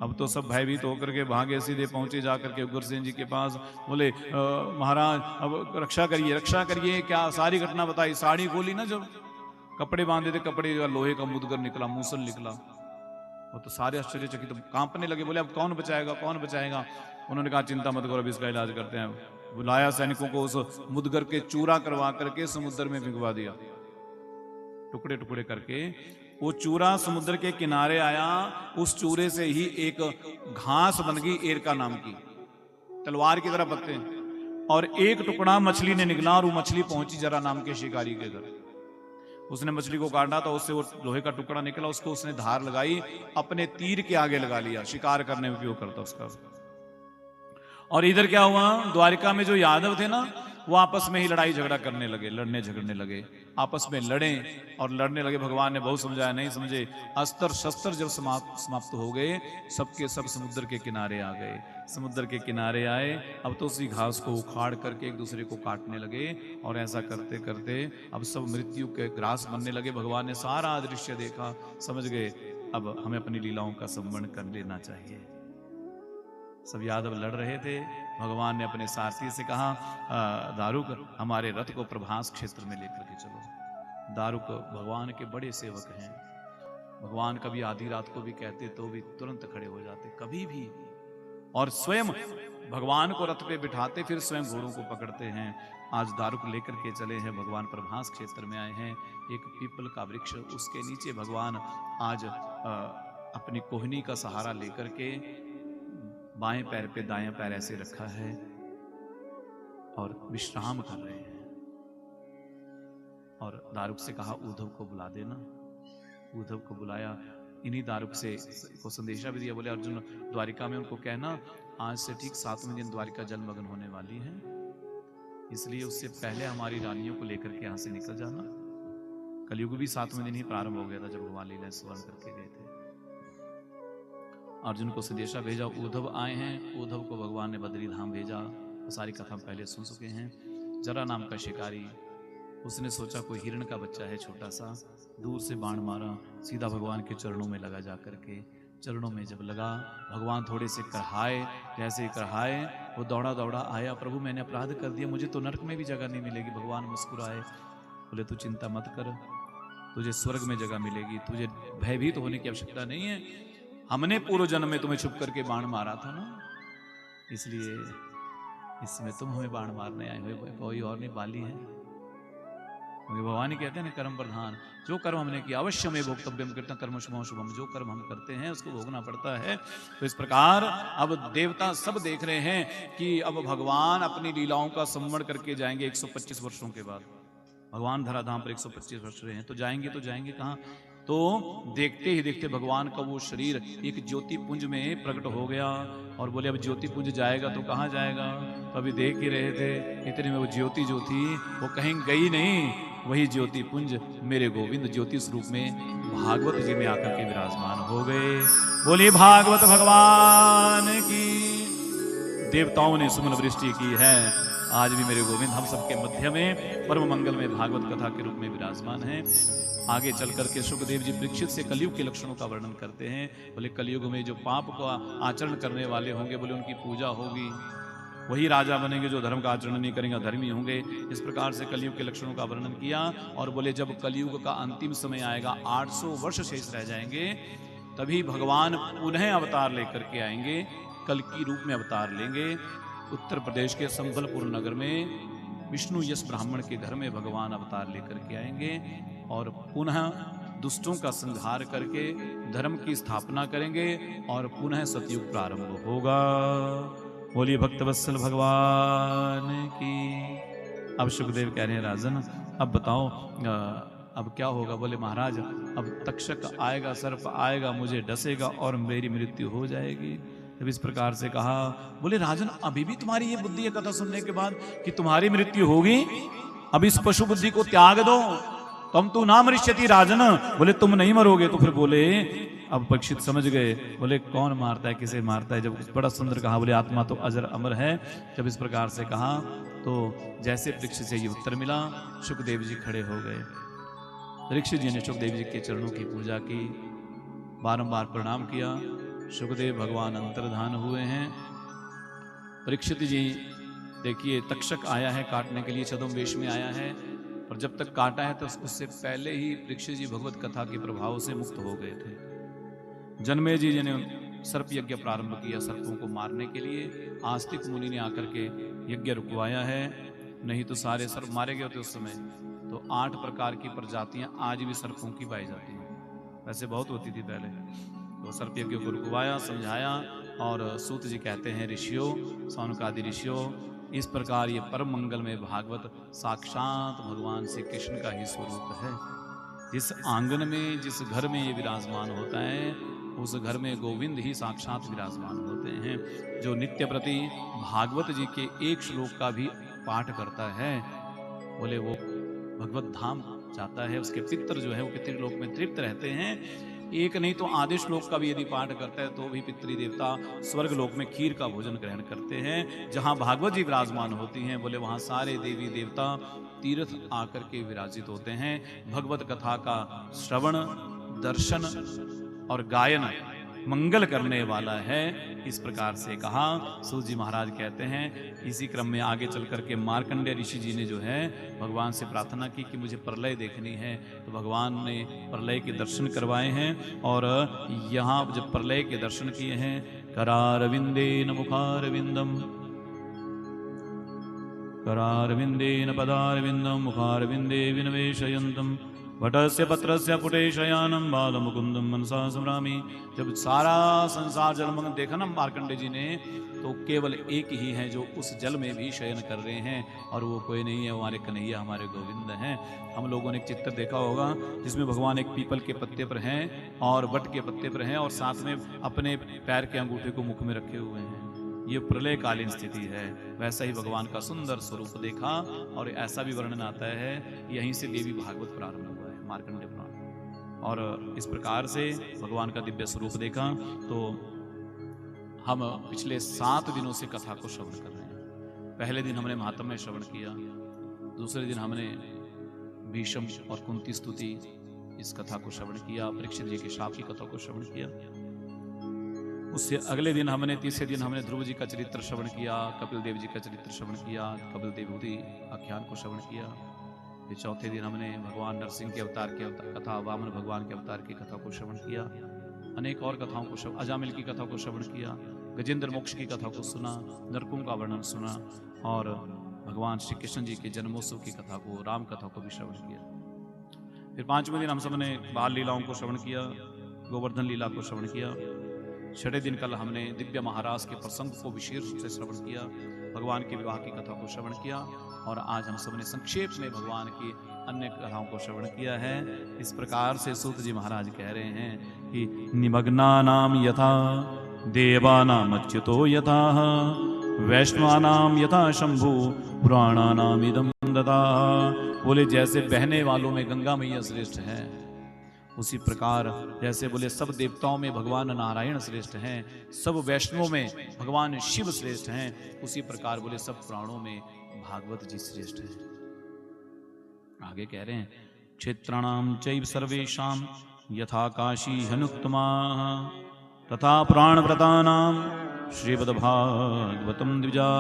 अब तो सब भयभीत होकर के भागे, सीधे पहुंचे जाकर के उग्रसेन जी के पास। बोले महाराज अब रक्षा करिए रक्षा करिए। क्या सारी घटना बताई, साड़ी खोली ना, जब कपड़े बांधे थे, कपड़े लोहे का मुदगर निकला, मूसल निकला। वो तो सारे आश्चर्यचकित कांपने लगे, बोले अब कौन बचाएगा कौन बचाएगा? उन्होंने कहा चिंता मत करो, अब इसका इलाज करते हैं। बुलाया सैनिकों को, उस मुदगर के चूरा करवा करके समुद्र में भिगवा दिया। टुकड़े टुकड़े करके। वो चूरा समुद्र के किनारे आया, उस चूरे से ही एक घास बन गई एरका नाम की, तलवार की तरह पत्ते, और एक टुकड़ा मछली ने निकला और वो मछली पहुंची जरा नाम के शिकारी के घर। उसने मछली को काटा तो उससे वो लोहे का टुकड़ा निकला, उसको उसने धार लगाई, अपने तीर के आगे लगा लिया, शिकार करने में उपयोग करता उसका। और इधर क्या हुआ, द्वारिका में जो यादव थे ना, वो आपस में ही लड़ाई झगड़ा करने लगे, लड़ने झगड़ने लगे, आपस में लड़े और लड़ने लगे। भगवान ने बहुत समझाया, नहीं समझे। अस्त्र शस्त्र जब समाप्त हो गए, सबके सब समुद्र के किनारे आ गए। समुद्र के किनारे आए, अब तो उसी घास को उखाड़ करके एक दूसरे को काटने लगे, और ऐसा करते करते अब सब मृत्यु के ग्रास बनने लगे। भगवान ने सारा दृश्य देखा, समझ गए अब हमें अपनी लीलाओं का स्मरण कर लेना चाहिए। सब यादव लड़ रहे थे, भगवान ने अपने सारथी से कहा, दारुक हमारे रथ को प्रभास क्षेत्र में लेकर के चलो। दारुक भगवान के बड़े सेवक हैं, भगवान कभी आधी रात को भी कहते तो भी तुरंत खड़े हो जाते, कभी भी, और स्वयं भगवान को रथ पे बिठाते, फिर स्वयं घोड़ों को पकड़ते हैं। आज दारुक लेकर के चले हैं, भगवान प्रभास क्षेत्र में आए हैं। एक पीपल का वृक्ष, उसके नीचे भगवान आज अपनी कोहनी का सहारा लेकर के बाएं पैर पे दाएं पैर ऐसे रखा है और विश्राम कर रहे हैं। और दारुक से कहा, उद्धव को बुला देना। उद्धव को बुलाया, इन्हीं दारुक से को संदेशा भी दिया, बोले अर्जुन द्वारिका में उनको कहना आज से ठीक 7वें दिन द्वारिका जलमग्न होने वाली है, इसलिए उससे पहले हमारी रानियों को लेकर के यहाँ से निकल जाना। कलयुग भी 7वें दिन ही प्रारंभ हो गया था जब भगवान लीला स्मरण करके गए थे। अर्जुन को संदेशा भेजा, उद्धव आए हैं। उद्धव को भगवान ने बद्री धाम भेजा। सारी कथा पहले सुन चुके हैं। जरा नाम का शिकारी, उसने सोचा कोई हिरण का बच्चा है छोटा सा, दूर से बाण मारा, सीधा भगवान के चरणों में लगा जा करके। चरणों में जब लगा, भगवान थोड़े से करहाए, जैसे ही करहाए वो दौड़ा दौड़ा आया, प्रभु मैंने अपराध कर दिया, मुझे तो नरक में भी जगह नहीं मिलेगी। भगवान मुस्कुराए, बोले तू चिंता मत कर, तुझे स्वर्ग में जगह मिलेगी, तुझे भयभीत होने की आवश्यकता नहीं है। हमने पूर्व जन्म में तुम्हें छुप करके बाण मारा था ना, इसलिए इसमें तुम हमें बाण मारने आए हुए, कोई और नहीं, बाली है। भगवान ही कहते हैं ना, कर्म प्रधान, जो कर्म हमने किया अवश्य में भोक्तव्यम कृतं कर्म शुभम शुभम, जो कर्म हम करते हैं उसको भोगना पड़ता है। तो इस प्रकार अब देवता सब देख रहे हैं कि अब भगवान अपनी लीलाओं का स्मरण करके जाएंगे 125 वर्षों के बाद। भगवान धराधाम पर 125 वर्ष रहे हैं, तो जाएंगे कहाँ? तो देखते ही देखते भगवान का वो शरीर एक ज्योति पुंज में प्रकट हो गया, और बोले अब ज्योति पुंज जाएगा तो कहाँ जाएगा? तो अभी देख ही रहे थे, इतने में वो ज्योति जो थी वो कहीं गई नहीं, वही ज्योति पुंज मेरे गोविंद ज्योति स्वरूप में भागवत जी में आकर के विराजमान हो गए। बोलिए भागवत भगवान की। देवताओं ने सुमन वृष्टि की है, आज भी मेरे गोविंद हम सबके मध्य में परम मंगल में भागवत कथा के रूप में विराजमान हैं। आगे चल करके सुखदेव जी परीक्षित से कलयुग के लक्षणों का वर्णन करते हैं। बोले कलयुग में जो पाप का आचरण करने वाले होंगे, बोले उनकी पूजा होगी, वही राजा बनेंगे। जो धर्म का आचरण नहीं करेंगे धर्मी होंगे। इस प्रकार से कलयुग के लक्षणों का वर्णन किया। और बोले जब कलयुग का अंतिम समय आएगा, 800 वर्ष शेष रह जाएंगे, तभी भगवान पुनः अवतार लेकर के आएंगे, कल की रूप में अवतार लेंगे। उत्तर प्रदेश के संबलपुर नगर में विष्णु यश ब्राह्मण के घर में भगवान अवतार लेकर के आएंगे और पुनः दुष्टों का संहार करके धर्म की स्थापना करेंगे और पुनः सतयुग प्रारंभ होगा। बोलिए भक्तवत्सल भगवान की। अब सुखदेव कह रहे हैं, राजन अब बताओ अब क्या होगा? बोले महाराज अब तक्षक आएगा, सर्प आएगा, मुझे डसेगा और मेरी मृत्यु हो जाएगी। जब इस प्रकार से कहा, बोले राजन अभी भी तुम्हारी ये बुद्धि है कथा सुनने के बाद कि तुम्हारी मृत्यु होगी? अब इस पशु बुद्धि को त्याग दो, तुम तो ना मरिष्यति राजन, बोले तुम नहीं मरोगे। तो फिर बोले, अब परीक्षित समझ गए, बोले कौन मारता है, किसे मारता है? जब बड़ा सुंदर कहा, बोले आत्मा तो अजर अमर है। जब इस प्रकार से कहा तो जैसे परीक्षित से ये उत्तर मिला, सुखदेव जी खड़े हो गए। परीक्षित जी ने सुखदेव जी के चरणों की पूजा की, बारंबार प्रणाम किया। सुखदेव भगवान अंतर्धान हुए हैं। परीक्षित जी देखिए, तक्षक आया है काटने के लिए, छद्म वेश में आया है, और जब तक काटा है तो उससे पहले ही परीक्षित जी भगवत कथा के प्रभाव से मुक्त हो गए थे। जन्मे जी ने सर्प यज्ञ प्रारंभ किया सर्पों को मारने के लिए। आस्तिक मुनि ने आकर के यज्ञ रुकवाया है, नहीं तो सारे सर्प मारे गए होते उस समय। तो 8 प्रकार की प्रजातियां आज भी सर्पों की पाई जाती हैं। वैसे बहुत होती थी पहले। तो सर्प यज्ञ को रुकवाया, समझाया, और सूत जी कहते हैं ऋषियों, सौनकादि ऋषियों, इस प्रकार ये परम मंगल में भागवत साक्षात भगवान श्री कृष्ण का ही स्वरूप है। जिस आंगन में, जिस घर में ये विराजमान होता है, उस घर में गोविंद ही साक्षात विराजमान होते हैं। जो नित्य प्रति भागवत जी के एक श्लोक का भी पाठ करता है, बोले वो भगवत धाम जाता है। उसके पितर जो है वो पितृलोक में तृप्त रहते हैं। एक नहीं तो आधे श्लोक का भी यदि पाठ करता है तो भी पितृ देवता स्वर्ग लोक में खीर का भोजन ग्रहण करते हैं। जहां भागवत जी विराजमान होती हैं, बोले वहां सारे देवी देवता तीर्थ आकर के विराजित होते हैं। भगवत कथा का श्रवण, दर्शन और गायन मंगल करने वाला है। इस प्रकार से कहा। सूत जी महाराज कहते हैं, इसी क्रम में आगे चल करके मार्कंडेय ऋषि जी ने जो है भगवान से प्रार्थना की कि मुझे प्रलय देखनी है। तो भगवान ने प्रलय के दर्शन करवाए हैं। और यहाँ जब प्रलय के दर्शन किए हैं, करारविंदेन मुखारविंदम, करारविंदेन पदारविंदम, मुखारविंदे विनवेशयन्तम, वटस्य पत्रस्य पुटे शयानम बालमुकुंदम मनसा स्मरामि। जब सारा संसार जलमग्न देखा ना मार्कंडेय जी ने, तो केवल एक ही है जो उस जल में भी शयन कर रहे हैं, और वो कोई नहीं है, हमारे कन्हैया, हमारे गोविंद हैं। हम लोगों ने एक चित्र देखा होगा जिसमें भगवान एक पीपल के पत्ते पर हैं और वट के पत्ते पर हैं, और साथ में अपने पैर के अंगूठे को मुख में रखे हुए हैं। ये प्रलय कालीन स्थिति है। वैसा ही भगवान का सुंदर स्वरूप देखा, और ऐसा भी वर्णन आता है, यहीं से देवी भागवत प्रारंभ हुआ है, मार्कंडेय पुराण। और इस प्रकार से भगवान का दिव्य स्वरूप देखा। तो हम पिछले 7 दिनों से कथा को श्रवण कर रहे हैं। पहले दिन हमने महात्म्य श्रवण किया, दूसरे दिन हमने भीष्म और कुंती स्तुति इस कथा को श्रवण किया, परीक्षित जी के शाप की कथा को श्रवण किया। उससे अगले दिन हमने, तीसरे दिन हमने ध्रुव जी का चरित्र श्रवण किया, कपिल देव जी का चरित्र श्रवण किया, कपिल देवहूति आख्यान को श्रवण किया। फिर चौथे दिन हमने भगवान नरसिंह के अवतार की कथा, वामन भगवान के अवतार की कथा को श्रवण किया। अनेक और कथाओं को श्रवण, अजामिल की कथा को श्रवण किया, गजेंद्र मोक्ष की कथा को सुना, नरकों का वर्णन सुना, और भगवान श्री कृष्ण जी के जन्मोत्सव की कथा को, राम कथा को भी श्रवण किया। फिर 5वें दिन हम सब ने बाल लीलाओं को श्रवण किया, गोवर्धन लीला को श्रवण किया। 6ठे दिन कल हमने दिव्य महाराज के प्रसंग को विशेष रूप से श्रवण किया, भगवान के विवाह की कथा को श्रवण किया। और आज हम सब ने संक्षेप में भगवान की अन्य कथाओं को श्रवण किया है। इस प्रकार से सूत जी महाराज कह रहे हैं कि निमग्नानाम यथा देवानाम अच्युतो यथा वैष्णवानाम यथा शंभु पुराणानाम इदं ददा। बोले जैसे बहने वालों में गंगा मैया श्रेष्ठ है, उसी प्रकार जैसे बोले सब देवताओं में भगवान नारायण श्रेष्ठ हैं, सब वैष्णवों में भगवान शिव श्रेष्ठ हैं, उसी प्रकार बोले सब पुराणों में भागवत जी श्रेष्ठ हैं। आगे कह रहे हैं, क्षेत्राणाम चैव सर्वेषाम यथा काशी हनुत्तमा तथा पुराण व्रतानाम श्रीमद् भागवतम द्विजा।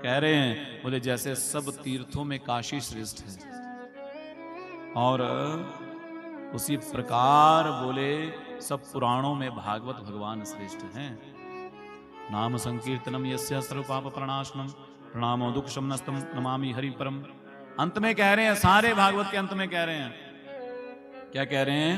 कह रहे हैं बोले जैसे सब तीर्थों में काशी श्रेष्ठ है, और उसी प्रकार बोले सब पुराणों में भागवत भगवान श्रेष्ठ हैं। नाम संकीर्तनम यस्य सर्व पाप प्रणाशनम प्रणामो दुख शमनस्तम नमामि हरि परम। अंत में कह रहे हैं, सारे भागवत के अंत में कह रहे हैं, क्या कह रहे हैं?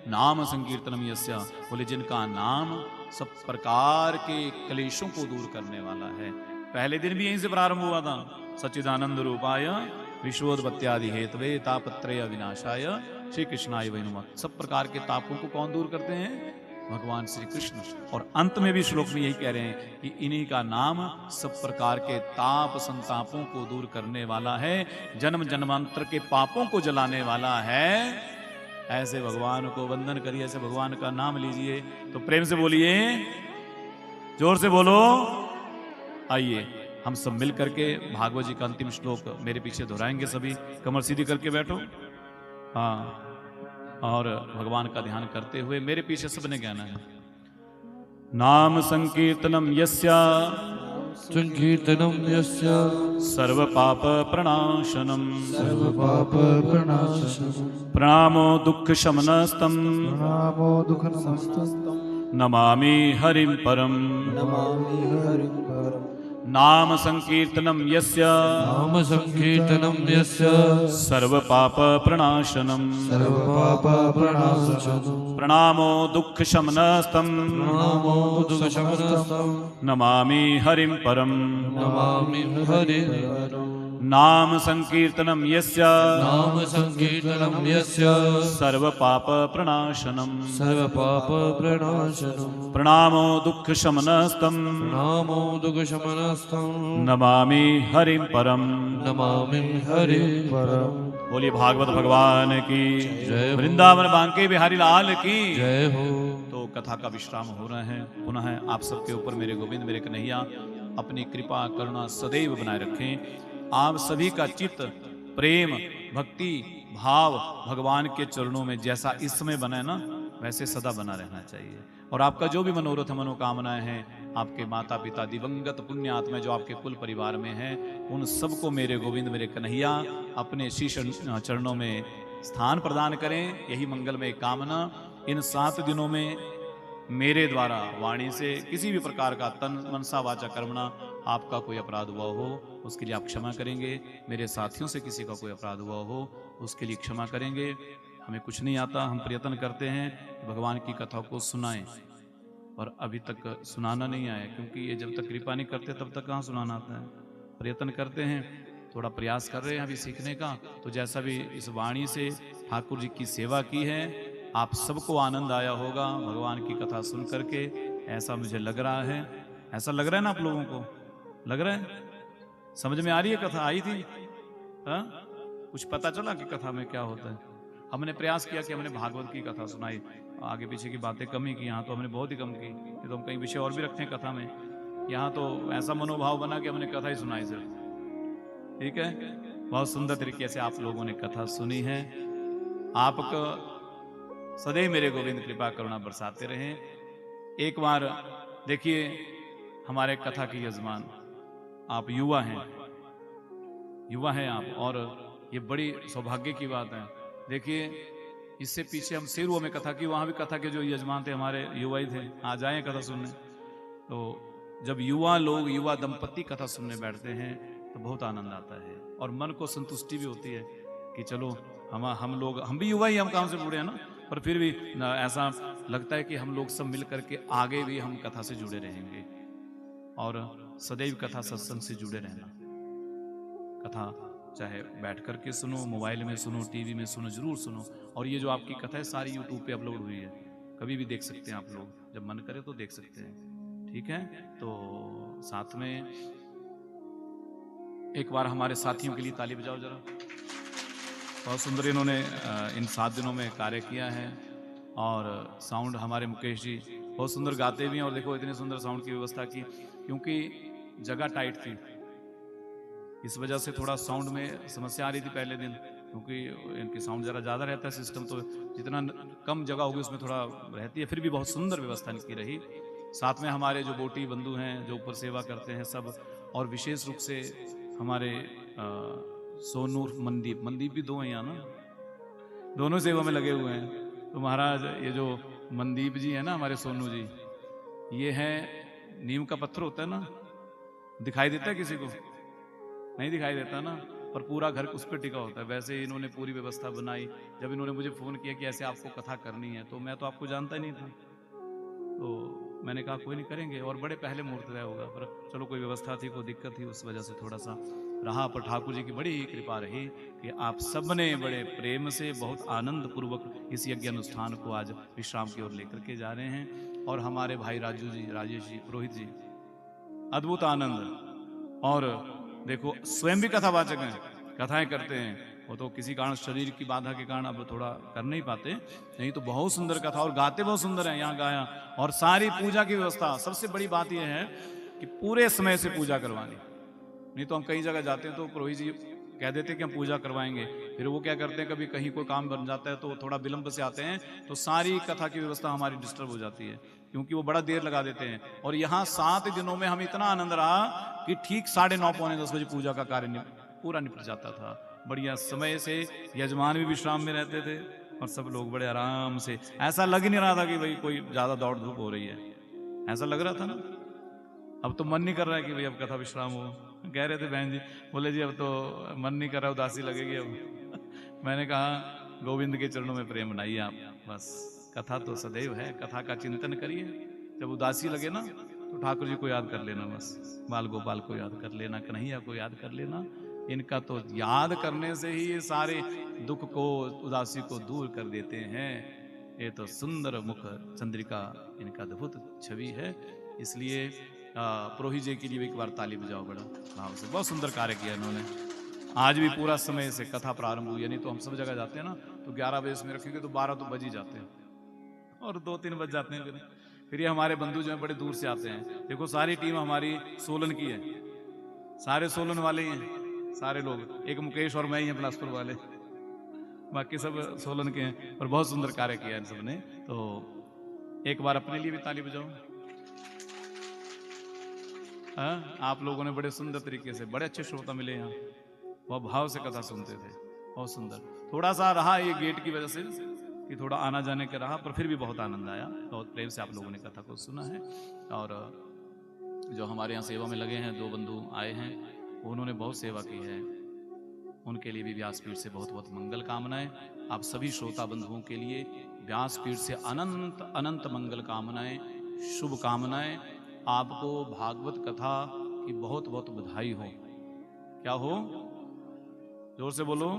नाम संकीर्तनम यस्य, बोले जिनका नाम सब प्रकार के क्लेशों को दूर करने वाला है। पहले दिन भी यहीं से प्रारंभ हुआ था, सच्चिदानंद रूपाय विश्वोत्पत्त्यादि हेतवे तापत्रय विनाशाय श्री कृष्णाय वै नमः। सब प्रकार के तापों को कौन दूर करते हैं? भगवान श्री कृष्ण। और अंत में भी श्लोक में यही कह रहे हैं कि इन्हीं का नाम सब प्रकार के ताप संतापों को दूर करने वाला है, जन्म जन्मांतर के पापों को जलाने वाला है। ऐसे भगवान को वंदन करिए, ऐसे भगवान का नाम लीजिए। तो प्रेम से बोलिए, जोर से बोलो। आइए हम सब मिल करके भागवत जी का अंतिम श्लोक मेरे पीछे दोहराएंगे। सभी कमर सीधी करके बैठो, हाँ, और भगवान का ध्यान करते हुए मेरे पीछे सबने कहना है, नाम संकीर्तनम यस्य संकीर्तनम यस्य सर्व पाप प्रणाशनम सर्व पाप प्रणाशनम प्रणामो दुख शमनस्तम प्रणामो दुख नमस्तम नमामि हरिं परम नमामि हरिं परम नाम संकीर्तनम यस्य नाम संकीर्तनं यस्य सर्व पाप प्रणाशनम सर्वपापप्रणाशनम् प्रणामो दुःख शमनस्तम प्रणामो दुःखशमनस्तं नमामि हरिं परम नमामि हरिं परम् नाम संकीर्तनम यस्य नाम संकीर्तनं यस्य सर्व पाप प्रणाशनम सर्वपापप्रणाशनम् प्रणामो दुःख शमनस्तम प्रणामो दुःखशमनस्तं नमामि हरिं परम नमामि हरिं परम् बोलिए भागवत भगवान की जय हो। वृंदावन बांके बिहारी लाल की जय हो। तो कथा का विश्राम हो रहा है। पुनः आप सबके ऊपर मेरे गोविंद मेरे कन्हैया अपनी कृपा करुणा सदैव बनाए रखें। आप सभी का चित्त प्रेम भक्ति भाव भगवान के चरणों में जैसा इस समय बना है ना, वैसे सदा बना रहना चाहिए। और आपका जो भी मनोरथ मनोकामनाएं हैं, आपके माता पिता दिवंगत पुण्य आत्मा जो आपके कुल परिवार में हैं, उन सबको मेरे गोविंद मेरे कन्हैया अपने शीश चरणों में स्थान प्रदान करें। यही मंगलमय कामना। इन 7 दिनों में मेरे द्वारा वाणी से किसी भी प्रकार का तन मनसा वाचा कर्मणा आपका कोई अपराध हुआ हो, उसके लिए आप क्षमा करेंगे। मेरे साथियों से किसी का कोई अपराध हुआ हो, उसके लिए क्षमा करेंगे। हमें कुछ नहीं आता, हम प्रयत्न करते हैं कि भगवान की कथा को सुनाएं, और अभी तक सुनाना नहीं आया, क्योंकि ये जब तक कृपा नहीं करते तब तक कहाँ सुनाना आता है। प्रयत्न करते हैं, थोड़ा प्रयास कर रहे हैं अभी सीखने का। तो जैसा भी इस वाणी से ठाकुर जी की सेवा की है, आप सबको आनंद आया होगा भगवान की कथा सुन करके, ऐसा मुझे लग रहा है। ऐसा लग रहा है ना आप लोगों को? लग रहा है? समझ में आ रही है? कथा आई थी? हाँ? कुछ पता चला कि कथा में क्या होता है? हमने प्रयास किया कि हमने भागवत की कथा सुनाई, आगे पीछे की बातें कम ही की। यहाँ तो हमने बहुत ही कम की। ये तो हम कई विषय और भी रखते हैं कथा में, यहाँ तो ऐसा मनोभाव बना कि हमने कथा ही सुनाई सिर्फ। ठीक है, बहुत सुंदर तरीके से आप लोगों ने कथा सुनी है। आपका सदैव मेरे गोविंद कृपा करुणा बरसाते रहें। एक बार देखिए, हमारे कथा के यजमान आप युवा हैं, युवा हैं आप, और ये बड़ी सौभाग्य की बात है। देखिए, इससे पीछे हम शेरुओं में कथा की, वहां भी कथा के जो यजमान थे हमारे युवा ही थे। आ जाएं कथा सुनने। तो जब युवा लोग, युवा दंपति कथा सुनने बैठते हैं तो बहुत आनंद आता है, और मन को संतुष्टि भी होती है कि चलो हम लोग, हम भी युवा ही, हम काम से बूढ़े हैं ना, पर फिर भी ऐसा लगता है कि हम लोग सब मिल करके आगे भी हम कथा से जुड़े रहेंगे, और सदैव कथा सत्संग से जुड़े रहना। कथा चाहे बैठ करके सुनो, मोबाइल में सुनो, टीवी में सुनो, जरूर सुनो। और ये जो आपकी कथा है सारी यूट्यूब पे अपलोड हुई है, कभी भी देख सकते हैं आप लोग, जब मन करे तो देख सकते हैं। ठीक है, तो साथ में एक बार हमारे साथियों के लिए ताली बजाओ जरा। बहुत सुंदर इन्होंने इन 7 दिनों में कार्य किया है, और साउंड हमारे मुकेश जी बहुत सुंदर गाते भी हैं। और देखो, इतने सुंदर साउंड की व्यवस्था की, क्योंकि जगह टाइट थी, इस वजह से थोड़ा साउंड में समस्या आ रही थी पहले दिन, क्योंकि इनकी साउंड ज़रा ज़्यादा रहता है सिस्टम, तो जितना कम जगह होगी उसमें थोड़ा रहती है। फिर भी बहुत सुंदर व्यवस्था इनकी रही। साथ में हमारे जो बोटी बंधु हैं जो ऊपर सेवा करते हैं सब, और विशेष रूप से हमारे सोनू मनदीप भी 2 हैं यहाँ ना, दोनों सेवा में लगे हुए हैं। तो महाराज, ये जो मनदीप जी है ना, हमारे सोनू जी, ये है नीम का पत्थर होता है ना, दिखाई देता है किसी को? नहीं दिखाई देता ना, पर पूरा घर उस पर टिका होता है। वैसे इन्होंने पूरी व्यवस्था बनाई। जब इन्होंने मुझे फोन किया कि ऐसे आपको कथा करनी है, तो मैं तो आपको जानता ही नहीं था, तो मैंने कहा कोई नहीं, करेंगे। और बड़े पहले मुहूर्त रहा होगा, पर चलो कोई व्यवस्था थी, कोई दिक्कत थी, उस वजह से थोड़ा सा रहा। पर ठाकुर जी की बड़ी कृपा रही कि आप सब ने बड़े प्रेम से, बहुत आनंद पूर्वक इस यज्ञ अनुष्ठान को आज विश्राम की ओर लेकर के जा रहे हैं। और हमारे भाई राजू जी, राजेश जी, पुरोहित जी, अद्भुत आनंद। और देखो, स्वयं भी कथावाचक हैं, कथाएं करते हैं। वो तो किसी कारण, शरीर की बाधा के कारण अब थोड़ा कर नहीं पाते, नहीं तो बहुत सुंदर कथा, और गाते बहुत सुंदर हैं, यहाँ गाया। और सारी पूजा की व्यवस्था, सबसे बड़ी बात यह है कि पूरे समय से पूजा करवानी। नहीं तो हम कई जगह जाते हैं तो पुरोहित जी कह देते हैं कि हम पूजा करवाएंगे, फिर वो क्या करते हैं, कभी कहीं कोई काम बन जाता है तो थोड़ा विलंब से आते हैं, तो सारी कथा की व्यवस्था हमारी डिस्टर्ब हो जाती है, क्योंकि वो बड़ा देर लगा देते हैं। और यहाँ 7 दिनों में हम इतना आनंद रहा कि ठीक 9:30 पौने 10 बजे पूजा का कार्य पूरा निपट जाता था। बढ़िया समय से, यजमान भी विश्राम में रहते थे, और सब लोग बड़े आराम से, ऐसा लग ही नहीं रहा था कि भाई कोई ज्यादा दौड़ धूप हो रही है, ऐसा लग रहा था ना। अब तो मन नहीं कर रहा है कि भाई अब कथा विश्राम हो। कह रहे थे बहन जी, बोले जी अब तो मन नहीं कर रहा, उदासी लगेगी अब। मैंने कहा गोविंद के चरणों में प्रेम बनाइए आप, बस कथा तो सदैव है, कथा का चिंतन करिए। जब उदासी लगे ना तो ठाकुर जी को याद कर लेना, बस बाल गोपाल को याद कर लेना, कन्हैया को याद कर लेना। इनका तो याद करने से ही ये सारे दुख को, उदासी को दूर कर देते हैं। ये तो सुंदर मुख चंद्रिका इनका अद्भुत छवि है। इसलिए पुरोहित जी के लिए एक बार ताली बजाओ बड़ा भाव से, बहुत सुंदर कार्य किया इन्होंने। आज भी पूरा समय से कथा प्रारंभ हुई, यानी तो हम सब जगह जाते हैं ना तो 11 बजे इसमें रखेंगे तो 12 तो बज ही जाते हैं और 2-3 बज जाते हैं। फिर ये हमारे बंधु जो है बड़े दूर से आते हैं। देखो सारी टीम हमारी सोलन की है, सारे सोलन वाले ही हैं सारे लोग, एक मुकेश और मैं ही हैं बिलासपुर वाले, बाकी सब सोलन के हैं। और बहुत सुंदर कार्य किया इन सब ने। तो एक बार अपने लिए भी ताली बजाओ। हाँ, आप लोगों ने बड़े सुंदर तरीके से, बड़े अच्छे श्रोता मिले यहाँ, बहुत भाव से कथा सुनते थे, बहुत सुंदर। थोड़ा सा रहा ये गेट की वजह से कि थोड़ा आना जाने का रहा, पर फिर भी बहुत आनंद आया, बहुत प्रेम से आप लोगों ने कथा को सुना है। और जो हमारे यहाँ सेवा में लगे हैं 2 बंधु आए हैं, उन्होंने बहुत सेवा की है, उनके लिए भी व्यासपीठ से बहुत बहुत मंगल कामनाएं। आप सभी श्रोता बंधुओं के लिए व्यासपीठ से अनंत अनंत मंगल कामनाएं, शुभ कामनाएं। आपको भागवत कथा की बहुत बहुत बधाई हो। क्या हो? जोर से बोलो,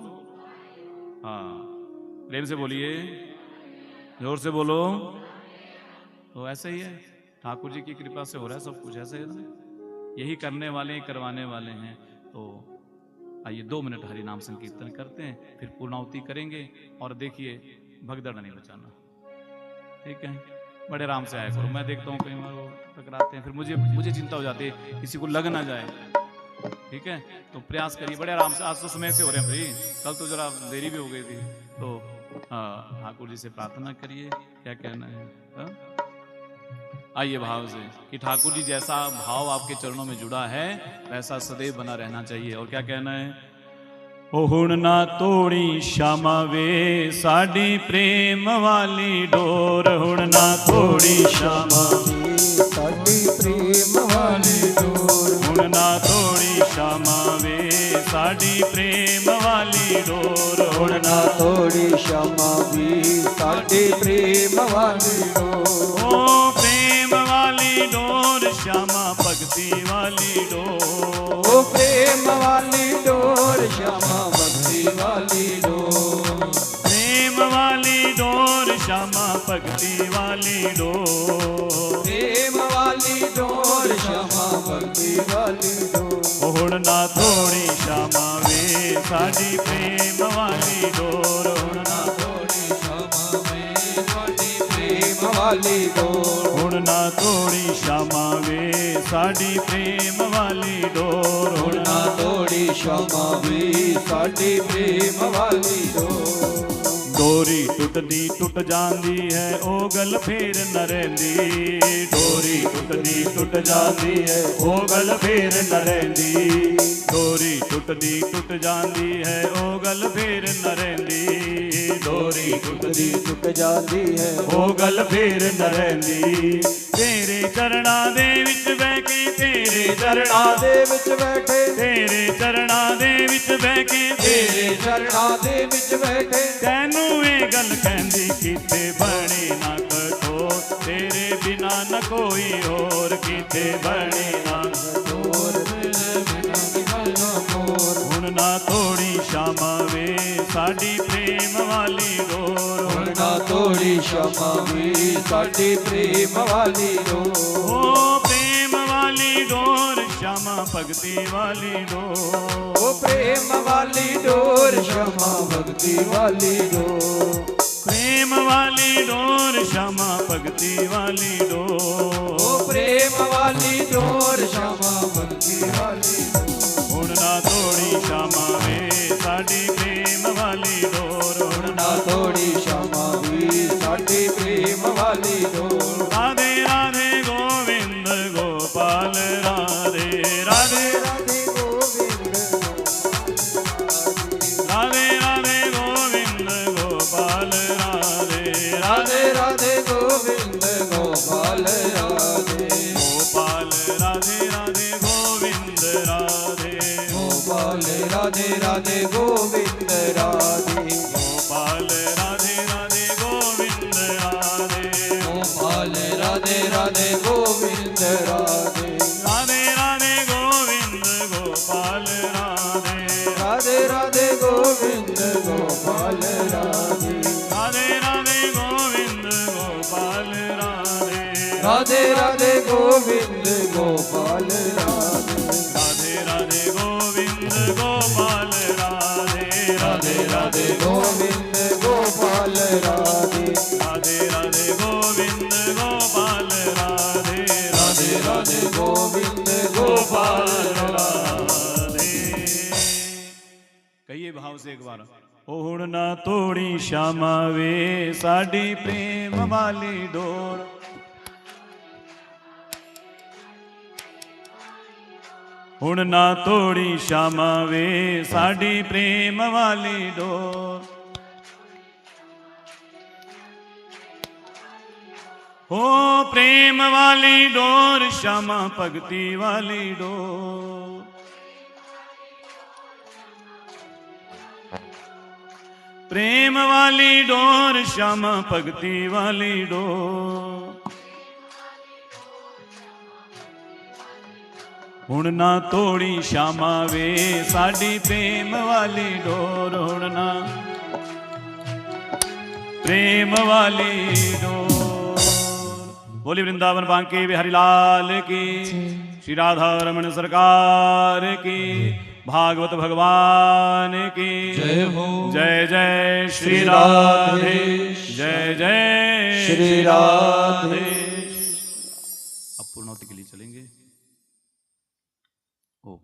हाँ प्रेम से बोलिए, जोर से बोलो। तो ऐसे ही है, ठाकुर जी की कृपा से हो रहा है सब कुछ, ऐसे है ना, यही करने वाले हैं, करवाने वाले हैं। तो आइए 2 मिनट हरि नाम संकीर्तन करते हैं, फिर पूर्णाहुति करेंगे। और देखिए भगदड़ नहीं बचाना, ठीक है? बड़े आराम से आया करो। मैं देखता हूँ कई बार वो टकराते हैं, फिर मुझे चिंता हो जाती है किसी को लग ना जाए, ठीक है? तो प्रयास करिए बड़े आराम से। आज तो समय से हो रहे हैं भाई, कल तो जरा देरी भी हो गई थी। तो ठाकुर जी से प्रार्थना करिए, क्या कहना है? आइए भाव से कि ठाकुर जी जैसा भाव आपके चरणों में जुड़ा है वैसा सदैव बना रहना चाहिए। और क्या कहना है? ओ हुण ना तोड़ी श्यामा वे साडी प्रेम वाली डोर, हुण ना तोड़ी श्यामा साडी प्रेम वाली डोर, हुण ना तोड़ी श्यामा वे साडी प्रेम वाली डोर, हुण ना तोड़ी श्यामा वी साडी प्रेम वाली डोर। ओ प्रेम वाली डोर श्यामा भक्ति वाली डोर, ओ प्रेम वाली डोर श्यामा भक्ति वाली डोर, प्रेम वाली डोर श्यामा भक्ति वाली डोर, प्रेम वाली डोर श्यामा भक्ति वाली डोर। हुण ना थोड़ी श्यामा वे साडी प्रेम वाली डोर, हुण ना थोड़ी श्यामा वे साडी प्रेम वाली डोर, हुण ना थोड़ी श्यामा वे साडी प्रेम वाली डोर, हुण ना थोड़ी श्यामा वे साडी प्रेम वाली डोर। डोरी टुटदी टुट जांदी है ओ गल फेर न रहिंदी, डोरी टुटदी टुट जांदी है ओ गल फेर न रहिंदी, डोरी टुटदी टुट जांदी है ओ गल फेर न रहिंदी, डोरी टुटदी टुट जाती है ओ गल फेर न रहिंदी। तेरे चरणा दे विच बह के, तेरे चरणा दे विच बैठे, तेरे चरणा दे विच बह के, तेरे चरणा दे विच बैठे, तैनू ये गल कहंदी किते बने ना कठोर, तेरे बिना न कोई और किते बने ना कठोर, तेरे बिना न मोर। हुण ना थोड़ी श्यामा वे साडी प्रेम वाली डोर, हुण ना थोड़ी श्यामा वे साडी प्रेम वाली डोर, ओ प्रेम वाली डोर श्यामा भक्ति वाली डोर, ओ प्रेम वाली डोर श्यामा भक्ति वाली डोर, प्रेम वाली डोर श्यामा भक्ति वाली डोर, ओ प्रेम वाली डोर श्यामा भक्ति वाली डोर। हुण ना थोड़ी श्यामा वे साडी प्रेम वाली डोर, हुण ना थोड़ी श्यामा वे साडी प्रेम वाली डोर। राधे राधे गोविंद गोपाल राधे राधे, राधे गोविंद राधे राधे गोविंद गोपाल राधे राधे, राधे राधे गोविंद गोपाल राधे, गोपाल राधे गोविंद राधे गोपाल राधे राधे गोविंद राधे गोपाल राधे राधे गोविंद राधे गोपाल राधे राधे गोविंद राधे राधे राधे गोविंद गोपाल राधे राधे राधे गोविंद गोपाल राधे राधे राधे गोविंद गोपाल राधे राधे राधे गोविंद गोपाल राधे राधे राधे गोविंद गोपाल राधे राधे राधे गोविंद गोपाल राधे राधे राधे गोविंद गोपाल राधे राधे राधे गोविंद गोपाल राधे। कहिए भाव से एक बार। ओढ़ ना तोड़ी श्यामा वे साडी प्रेम वाली डोर हुण ना तोड़ी श्यामा वे साडी प्रेम वाली डोर हो प्रेम वाली डोर श्यामा भगती वाली डोर प्रेम वाली डोर श्यामा भगती वाली डोर हुण ना तोड़ी श्यामा वे साडी प्रेम वाली डोर हुण ना प्रेम वाली डोर। बोली वृंदावन बांके बिहारी लाल की, श्री राधा रमण सरकार की, भागवत भगवान की जय हो। जय जय श्री राधे जय जय श्री राधे। अब पूर्णौती के लिए चलेंगे। ओ